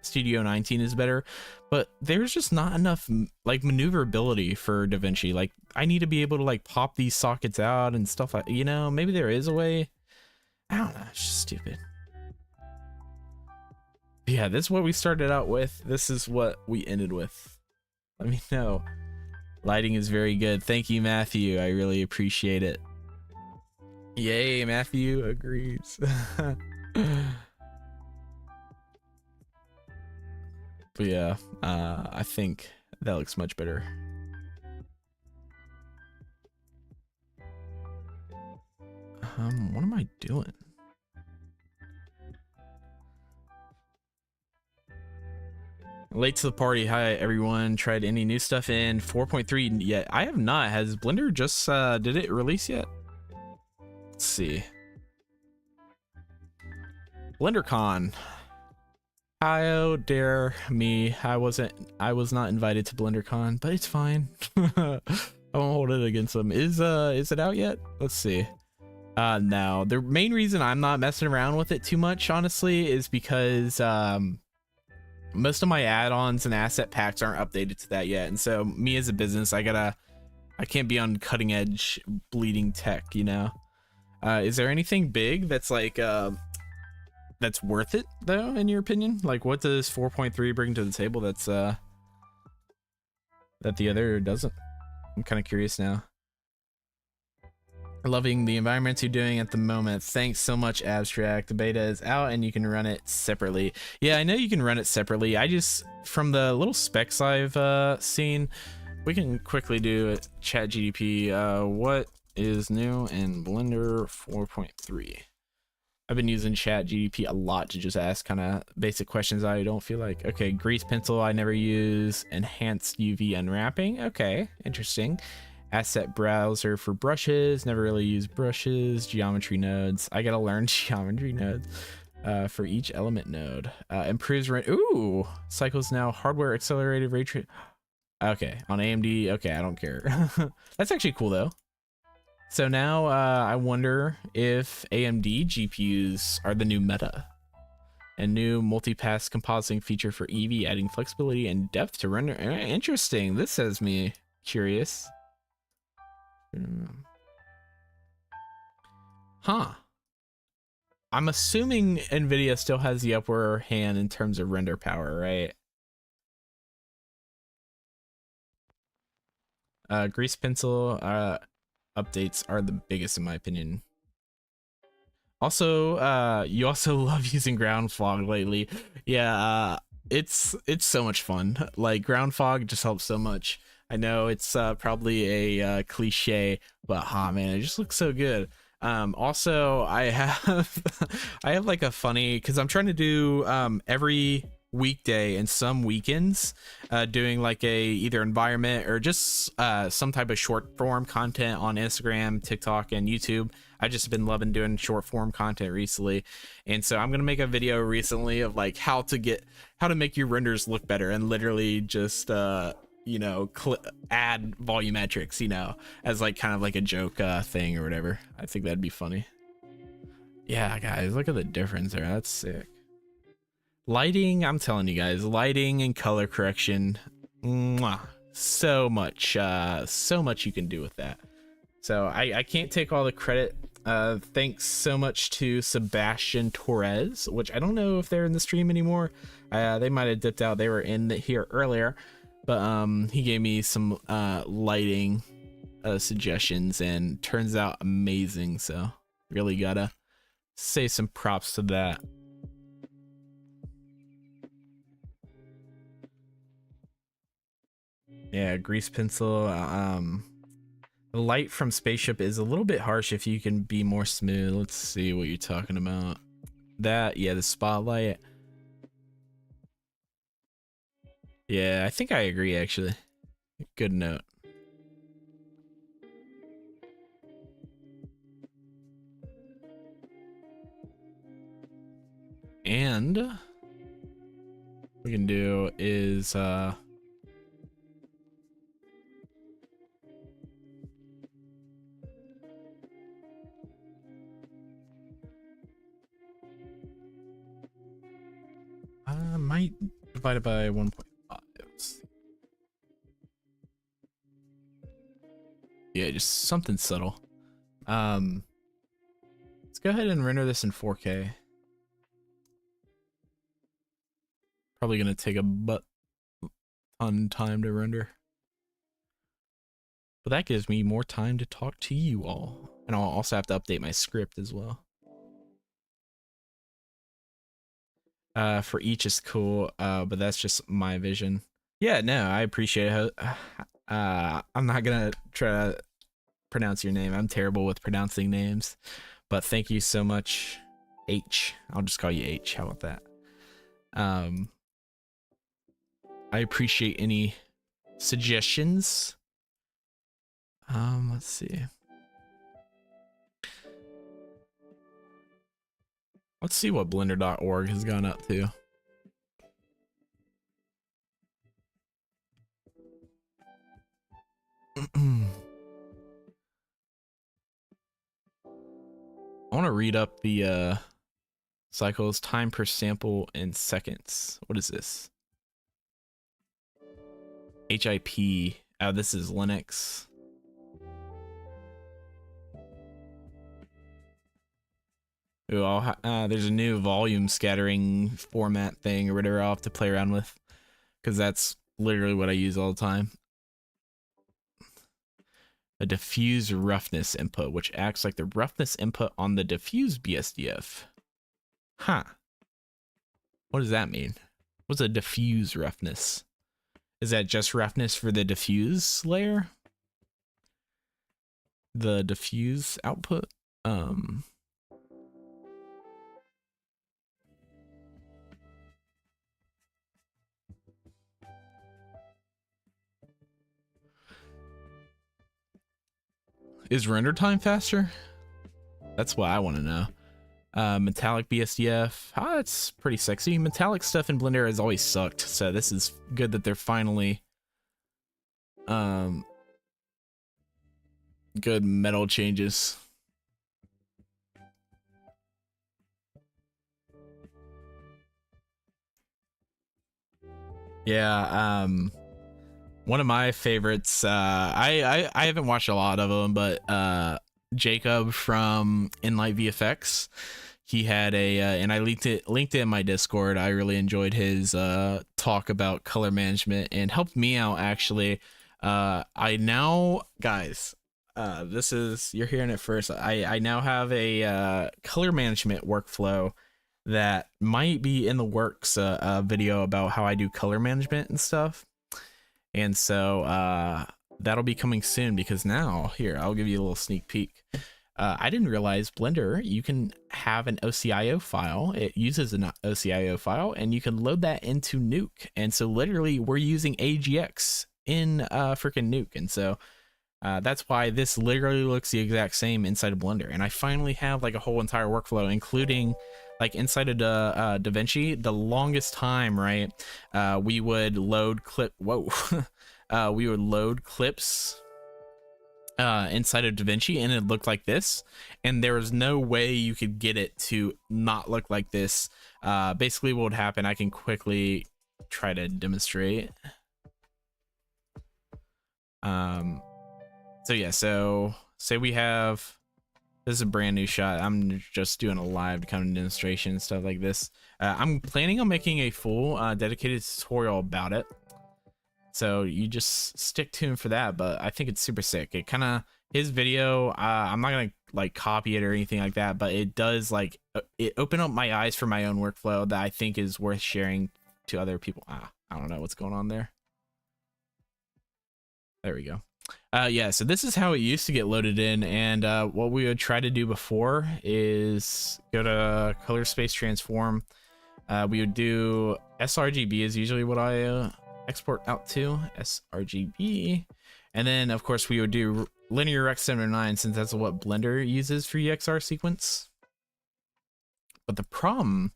A: Studio 19 is better, but there's just not enough like maneuverability for DaVinci. Like I need to be able to like pop these sockets out and stuff like, you know, maybe there is a way. I don't know, it's just stupid. Yeah, this is what we started out with. This is what we ended with. Let me know. Lighting is very good. Thank you, Matthew. I really appreciate it. Yay, Matthew agrees. But yeah, I think that looks much better. What am I doing? Late to the party. Hi everyone. Tried any new stuff in 4.3 yet? I have not. Has Blender just did it release yet? Let's see. BlenderCon. How dare me? I was not invited to BlenderCon, but it's fine. I won't hold it against them. Is it out yet? Let's see. No. The main reason I'm not messing around with it too much, honestly, is because most of my add-ons and asset packs aren't updated to that yet, and so me as a business, I can't be on cutting edge bleeding tech, you know. Is there anything big that's like that's worth it though, in your opinion? Like what does 4.3 bring to the table that's that the other doesn't? I'm kind of curious now. Loving the environments you're doing at the moment. Thanks so much, Abstract. The beta is out and you can run it separately. Yeah, I know you can run it separately. I just, from the little specs I've seen, we can quickly do it. Chat GDP. What is new in Blender 4.3? I've been using Chat GDP a lot to just ask kind of basic questions I don't feel like. Okay, grease pencil I never use. Enhanced UV unwrapping. Okay, interesting. Asset browser for brushes. Never really use brushes. Geometry nodes. I gotta learn geometry nodes for each element node. Improves rent. Ooh, cycles now hardware accelerated ray trace. Okay, on AMD. Okay, I don't care. That's actually cool though. So now I wonder if AMD GPUs are the new meta. A new multi-pass compositing feature for EV, adding flexibility and depth to render. Interesting. This has me curious. Huh. I'm assuming NVIDIA still has the upper hand in terms of render power, right? Grease pencil updates are the biggest in my opinion. Also, you also love using ground fog lately. Yeah, it's so much fun. Like ground fog just helps so much. I know it's probably a cliche, but man, it just looks so good. Also, I have I have like a funny because I'm trying to do every weekday and some weekends doing like a either environment or just some type of short form content on Instagram, TikTok, and YouTube. I've just been loving doing short form content recently, and so I'm gonna make a video recently of like how to make your renders look better and literally just you know, add volumetrics, you know, as like kind of like a joke thing or whatever. I think that'd be funny. Yeah, guys, look at the difference there. That's sick. Lighting, I'm telling you guys, lighting and color correction, mwah, so much you can do with that. So I can't take all the credit. Thanks so much to Sebastian Torres, which I don't know if they're in the stream anymore. They might have dipped out. They were in here earlier, but he gave me some lighting suggestions and turns out amazing. So really gotta say some props to that. Yeah, grease pencil. The light from spaceship is a little bit harsh if you can be more smooth. Let's see what you're talking about. That, yeah, the spotlight. Yeah, I think I agree actually. Good note. And what we can do is I might divide it by 1.5. Yeah, just something subtle. Let's go ahead and render this in 4K. Probably gonna take a ton time to render. But that gives me more time to talk to you all. And I'll also have to update my script as well. For each is cool, but that's just my vision. Yeah, no, I appreciate it. I'm not gonna try to pronounce your name. I'm terrible with pronouncing names, but thank you so much, H. I'll just call you H. How about that? I appreciate any suggestions. Let's see. Let's see what blender.org has gone up to. I want to read up the cycles, time per sample in seconds. What is this? HIP. Oh, this is Linux. Ooh, there's a new volume scattering format thing or whatever I'll have to play around with, because that's literally what I use all the time. a diffuse roughness input, which acts like the roughness input on the diffuse BSDF. Huh. What does that mean? What's a diffuse roughness? Is that just roughness for the diffuse layer? The diffuse output? Is render time faster? That's what I want to know. Metallic BSDF. It's pretty sexy. Metallic stuff in Blender has always sucked, so this is good that they're finally good metal changes. Yeah, one of my favorites, I haven't watched a lot of them, but Jacob from Inlight VFX, he had a and I linked it in my Discord. I really enjoyed his talk about color management and helped me out actually. I now, guys, this is, you're hearing it first. I now have a color management workflow that might be in the works, a video about how I do color management and stuff. And so that'll be coming soon, because now, here, I'll give you a little sneak peek. I didn't realize Blender, you can have an OCIO file. It uses an OCIO file, and you can load that into Nuke. And so literally we're using AGX in freaking Nuke. And so that's why this literally looks the exact same inside of Blender. And I finally have like a whole entire workflow, including like inside of DaVinci. The longest time, right, we would load we would load clips inside of DaVinci, and it looked like this, and there was no way you could get it to not look like this. Basically what would happen, I can quickly try to demonstrate. So yeah, so say we have, this is a brand new shot. I'm just doing a live kind of demonstration and stuff like this. I'm planning on making a full dedicated tutorial about it, so you just stick tuned for that. But I think it's super sick. It kind of, his video, I'm not gonna like copy it or anything like that, but it does like it opened up my eyes for my own workflow that I think is worth sharing to other people. I don't know what's going on there. There we go. Yeah, so this is how it used to get loaded in, and what we would try to do before is go to color space transform. We would do sRGB is usually what I export out to, sRGB, and then of course we would do linear X79, since that's what Blender uses for EXR sequence. But the problem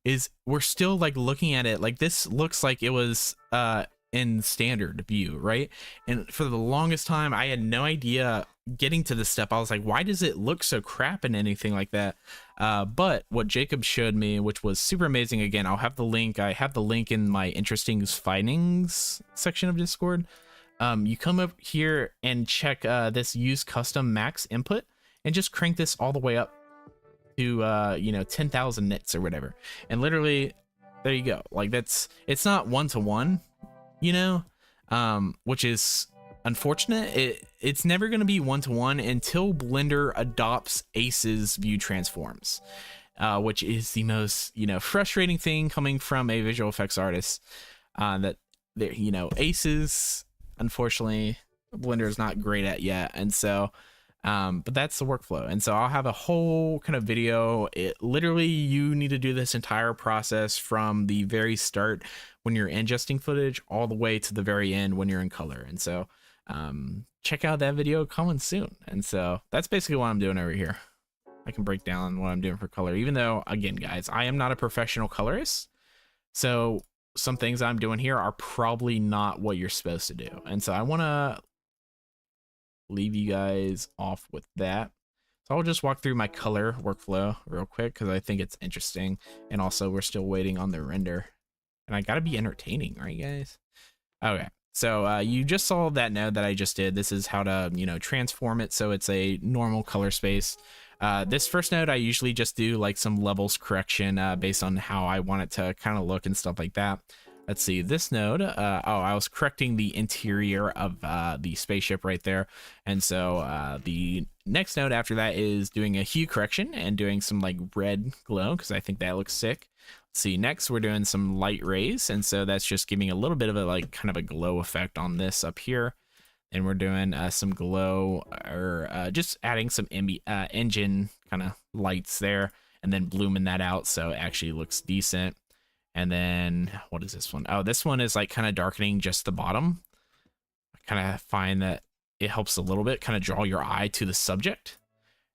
A: is we're still like looking at it like this looks like it was in standard view, right? And for the longest time I had no idea getting to this step. I was like, why does it look so crap and anything like that? But what Jacob showed me, which was super amazing, again, I'll have the link, I have the link in my interesting findings section of Discord. You come up here and check this use custom max input and just crank this all the way up to you know, 10,000 nits or whatever, and literally there you go. Like that's, it's not one-to-one, you know, which is unfortunate. It's never going to be one-to-one until Blender adopts ACE's view transforms, which is the most, you know, frustrating thing coming from a visual effects artist, that they're, you know, ACE's, unfortunately Blender is not great at yet. And so but that's the workflow, and so I'll have a whole kind of video. It literally, you need to do this entire process from the very start when you're ingesting footage all the way to the very end when you're in color. And so check out that video coming soon. And so that's basically what I'm doing over here. I can break down what I'm doing for color, even though, again guys, I am not a professional colorist, so some things I'm doing here are probably not what you're supposed to do. And so I want to leave you guys off with that. So I'll just walk through my color workflow real quick because I think it's interesting, and also we're still waiting on the render, and I gotta be entertaining, right guys? Okay, so you just saw that node that I just did. This is how to, you know, transform it so it's a normal color space. This first node I usually just do like some levels correction based on how I want it to kind of look and stuff like that. let's see, this node, I was correcting the interior of the spaceship right there. And so the next node after that is doing a hue correction and doing some like red glow, because I think that looks sick. Let's see, next we're doing some light rays. And so that's just giving a little bit of a like kind of a glow effect on this up here. And we're doing some glow, or just adding some engine kind of lights there, and then blooming that out so it actually looks decent. And then what is this one? Oh, this one is like kind of darkening just the bottom. I kind of find that it helps a little bit, kind of draw your eye to the subject.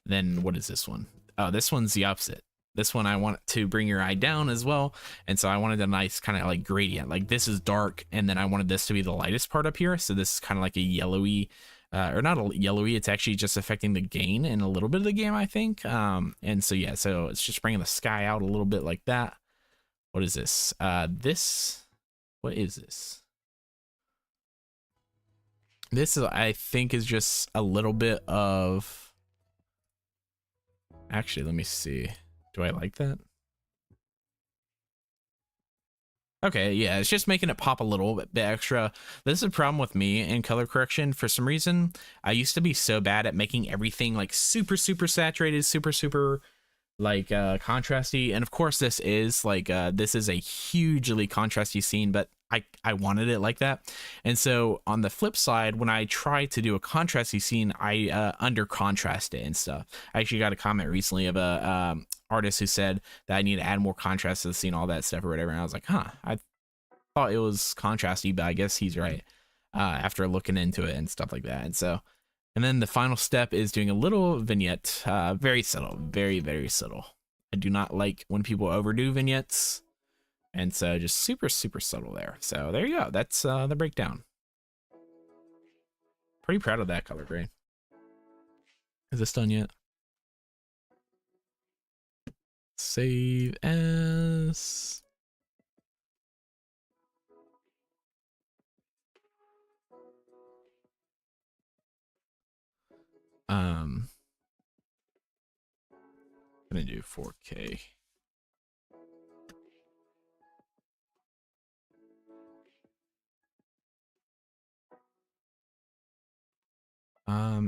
A: Then what is this one? Oh, this one's the opposite. This one I want to bring your eye down as well. And so I wanted a nice kind of like gradient. Like this is dark, and then I wanted this to be the lightest part up here. So this is kind of like a yellowy, or not a yellowy, it's actually just affecting the gain and a little bit of the game, I think. And so yeah, so it's just bringing the sky out a little bit like that. What is this? What is this? This is, I think, is just a little bit of, actually, let me see. Do I like that? Okay, yeah, it's just making it pop a little bit extra. This is a problem with me in color correction. For some reason, I used to be so bad at making everything like super, super saturated, super like contrasty. And of course this is like this is a hugely contrasty scene, but I wanted it like that. And so on the flip side, when I try to do a contrasty scene, I under contrast it and stuff. I actually got a comment recently of a artist who said that I need to add more contrast to the scene, all that stuff or whatever, and I was like, huh, I thought it was contrasty, but I guess he's right, after looking into it and stuff like that. And so, and then the final step is doing a little vignette, very subtle, very subtle. I do not like when people overdo vignettes. And so just super subtle there. So there you go. That's the breakdown. Pretty proud of that color grade. Is this done yet? Save as. I'm gonna do 4K.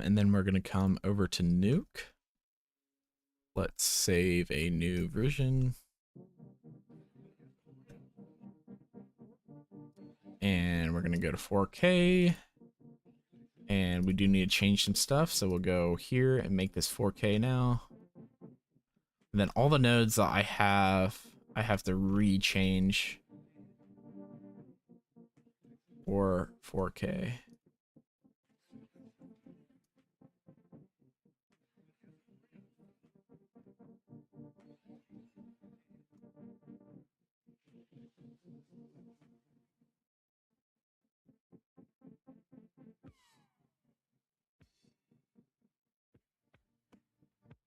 A: And then we're gonna come over to Nuke. Let's save a new version. And we're gonna go to 4K. And we do need to change some stuff, so we'll go here and make this 4K now. And then all the nodes that I have to rechange for 4K.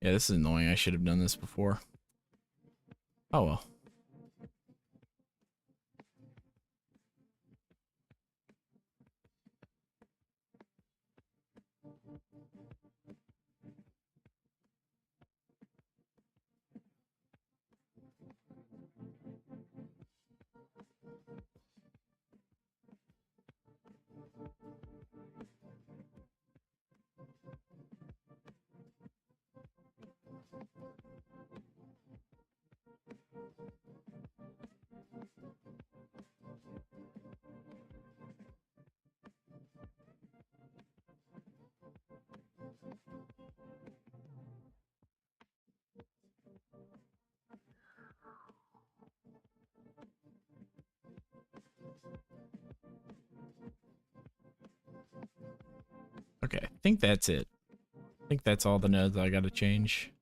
A: Yeah, this is annoying. I should have done this before. Oh well. Okay, I think that's it. I think that's all the nodes I gotta change.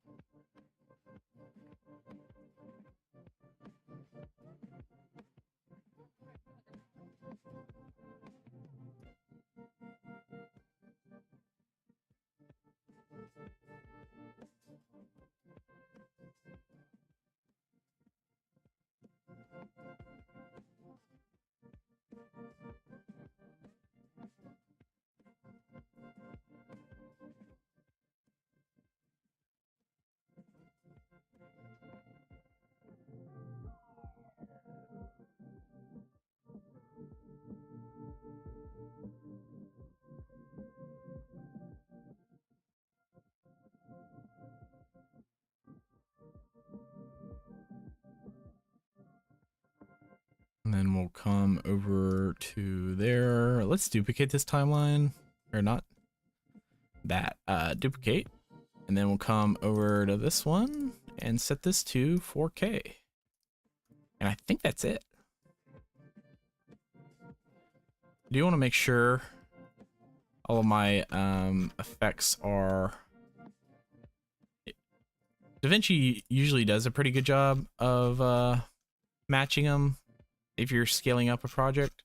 A: come over to there. Let's duplicate this timeline, or not that, duplicate. And then we'll come over to this one and set this to 4K. And I think that's it. I do want to make sure all of my effects are... DaVinci usually does a pretty good job of matching them if you're scaling up a project.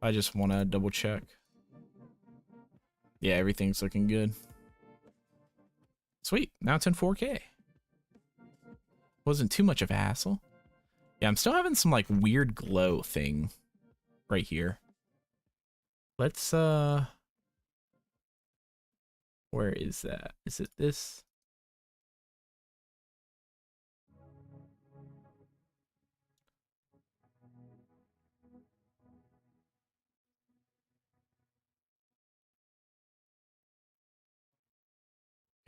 A: I just want to double check. Yeah, everything's looking good. Sweet, now it's in 4K. Wasn't too much of a hassle. Yeah, I'm still having some like weird glow thing right here. Let's where is that? Is it this?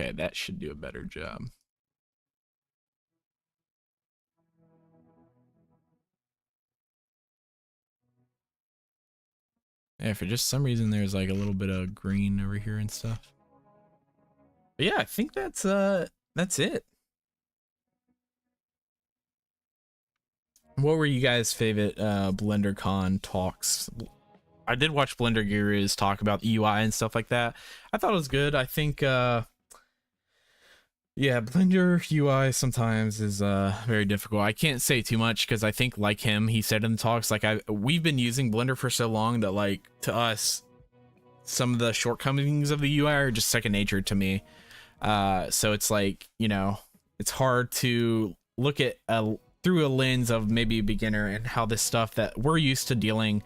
A: Okay, that should do a better job. Yeah, for just some reason there's like a little bit of green over here and stuff. But yeah, I think that's it. What were you guys' favorite BlenderCon talks? I did watch Blender Gurus talk about the UI and stuff like that. I thought it was good. I think yeah, Blender UI sometimes is very difficult. I can't say too much because I think, like him, he said in the talks, like we've been using Blender for so long that, like, to us, some of the shortcomings of the UI are just second nature to me. So it's like, you know, it's hard to look at through a lens of maybe a beginner and how this stuff that we're used to dealing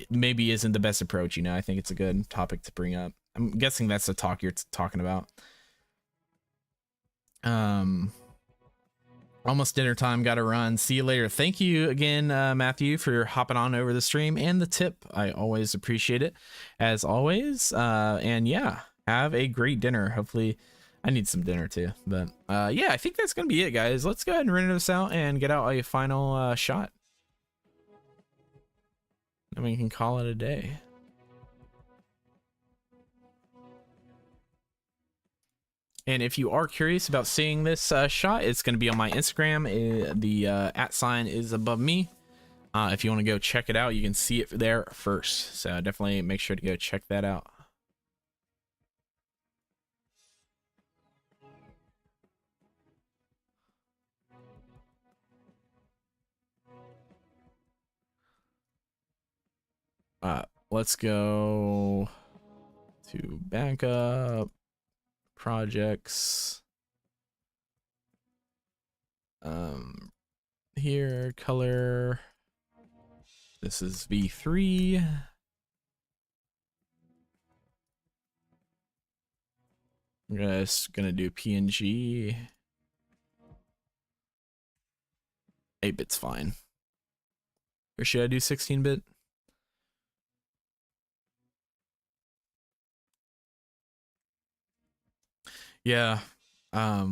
A: maybe isn't the best approach. You know, I think it's a good topic to bring up. I'm guessing that's the talk you're talking about. Almost dinner time, gotta run. See you later. Thank you again, Matthew, for hopping on over the stream and the tip. I always appreciate it, as always. And yeah, have a great dinner. Hopefully, I need some dinner too. But yeah, I think that's gonna be it, guys. Let's go ahead and render this out and get out a final shot, and we can call it a day. And if you are curious about seeing this shot, it's going to be on my Instagram. The @ sign is above me. If you want to go check it out, you can see it there first. So definitely make sure to go check that out. Let's go to backup. Projects, here, color, this is V3, I'm just gonna do PNG, 8-bit's fine, or should I do 16-bit? Yeah, I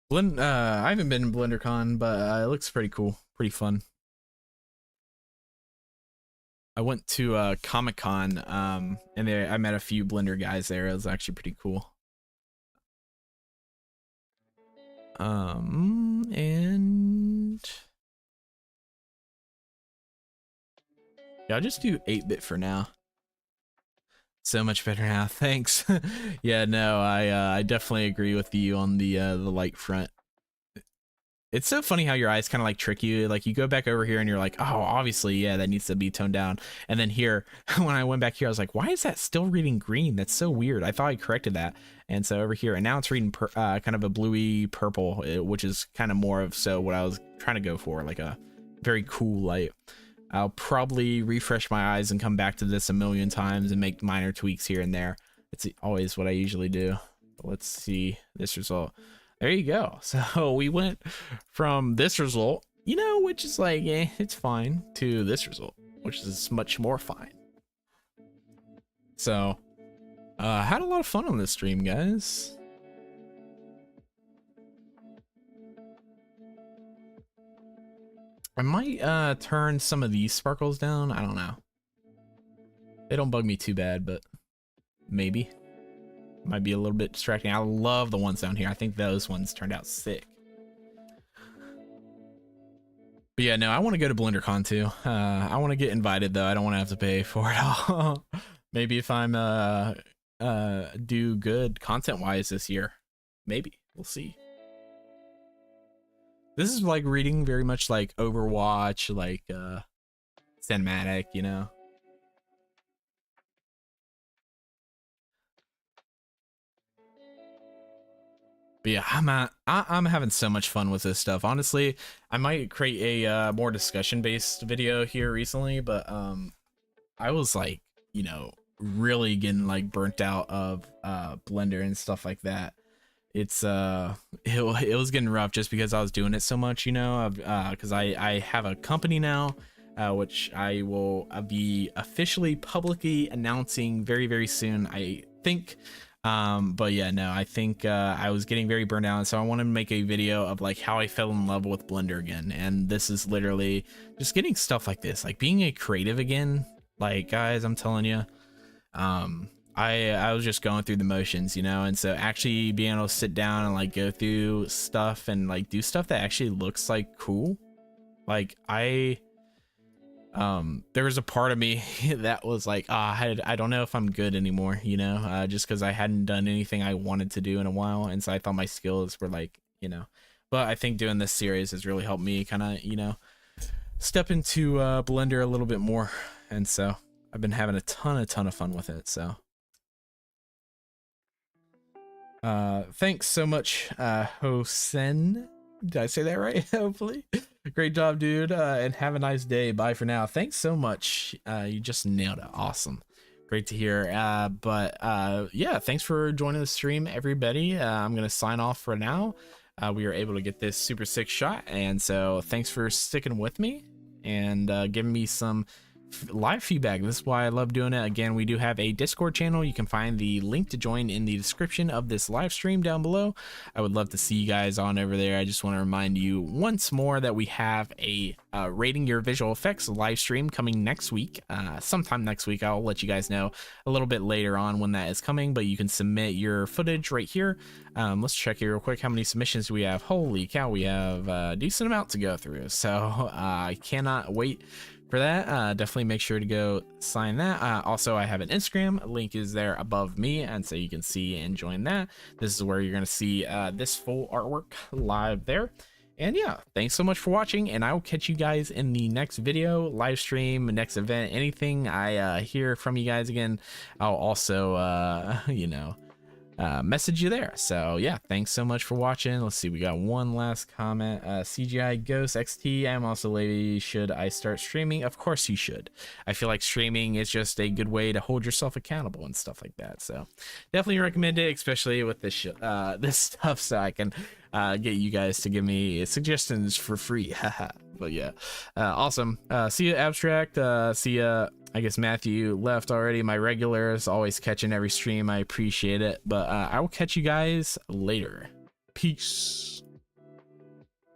A: haven't been in BlenderCon, but it looks pretty cool, pretty fun. I went to Comic-Con, and I met a few Blender guys there. It was actually pretty cool. And yeah, I'll just do 8-bit for now. So much better now, thanks. Yeah, no, I definitely agree with you on the light front. It's so funny how your eyes kind of like trick you. Like you go back over here and you're like, oh, obviously, yeah, that needs to be toned down. And then here, when I went back here, I was like, why is that still reading green? That's so weird. I thought I corrected that. And so over here, and now it's reading kind of a bluey purple, which is kind of more of so what I was trying to go for, like a very cool light. I'll probably refresh my eyes and come back to this a million times and make minor tweaks here and there. It's always what I usually do. But let's see this result. There you go. So we went from this result, you know, which is like, eh, it's fine, to this result, which is much more fine. So, had a lot of fun on this stream, guys. I might turn some of these sparkles down. I don't know. They don't bug me too bad, but maybe. Might be a little bit distracting. I love the ones down here. I think those ones turned out sick. But yeah, no, I want to go to BlenderCon too. I want to get invited though. I don't want to have to pay for it all. Maybe if I'm do good content wise this year. Maybe. We'll see. This is like reading very much like Overwatch, like cinematic, you know. But yeah, I'm having so much fun with this stuff. Honestly, I might create a more discussion based video here recently, but I was like, you know, really getting like burnt out of Blender and stuff like that. It's it was getting rough just because I was doing it so much, you know, because I have a company now, which I will be officially publicly announcing very, very soon, I think. But yeah, no, I think I was getting very burned out, so I wanted to make a video of like how I fell in love with Blender again. And this is literally just getting stuff like this, like being a creative again. Like, guys, I'm telling you, I was just going through the motions, you know, and so actually being able to sit down and like go through stuff and like do stuff that actually looks like cool. Like there was a part of me that was like, I don't know if I'm good anymore, you know, just because I hadn't done anything I wanted to do in a while, and so I thought my skills were like, you know, but I think doing this series has really helped me kind of, you know, step into Blender a little bit more, and so I've been having a ton of fun with it. So thanks so much, Hosen. Did I say that right? Hopefully. Great job, dude, and have a nice day. Bye for now. Thanks so much. You just nailed it. Awesome. Great to hear. But yeah, thanks for joining the stream, everybody. I'm gonna sign off for now. We were able to get this super sick shot, and so thanks for sticking with me and giving me some live feedback. This is why I love doing it. Again, we do have a Discord channel. You can find the link to join in the description of this live stream down below. I would love to see you guys on over there. I just want to remind you once more that we have a rating your visual effects live stream coming next week, sometime next week. I'll let you guys know a little bit later on when that is coming, but you can submit your footage right here. Let's check here real quick. How many submissions do we have? Holy cow, we have a decent amount to go through, so I cannot wait for that. Definitely make sure to go sign that. Also, I have an Instagram. Link is there above me, and so you can see and join that. This is where you're going to see this full artwork live there. And yeah, thanks so much for watching, and I will catch you guys in the next video, live stream, next event, anything I hear from you guys again. I'll also you know, message you there. So yeah, thanks so much for watching. Let's see, we got one last comment. CGI Ghost XT, I'm also lazy. Should I start streaming? Of course you should. I feel like streaming is just a good way to hold yourself accountable and stuff like that, so definitely recommend it, especially with this this stuff, so I can get you guys to give me suggestions for free. But yeah, awesome. See ya, Abstract. See ya. I guess Matthew left already. My regulars, always catching every stream. I appreciate it. But I will catch you guys later. Peace.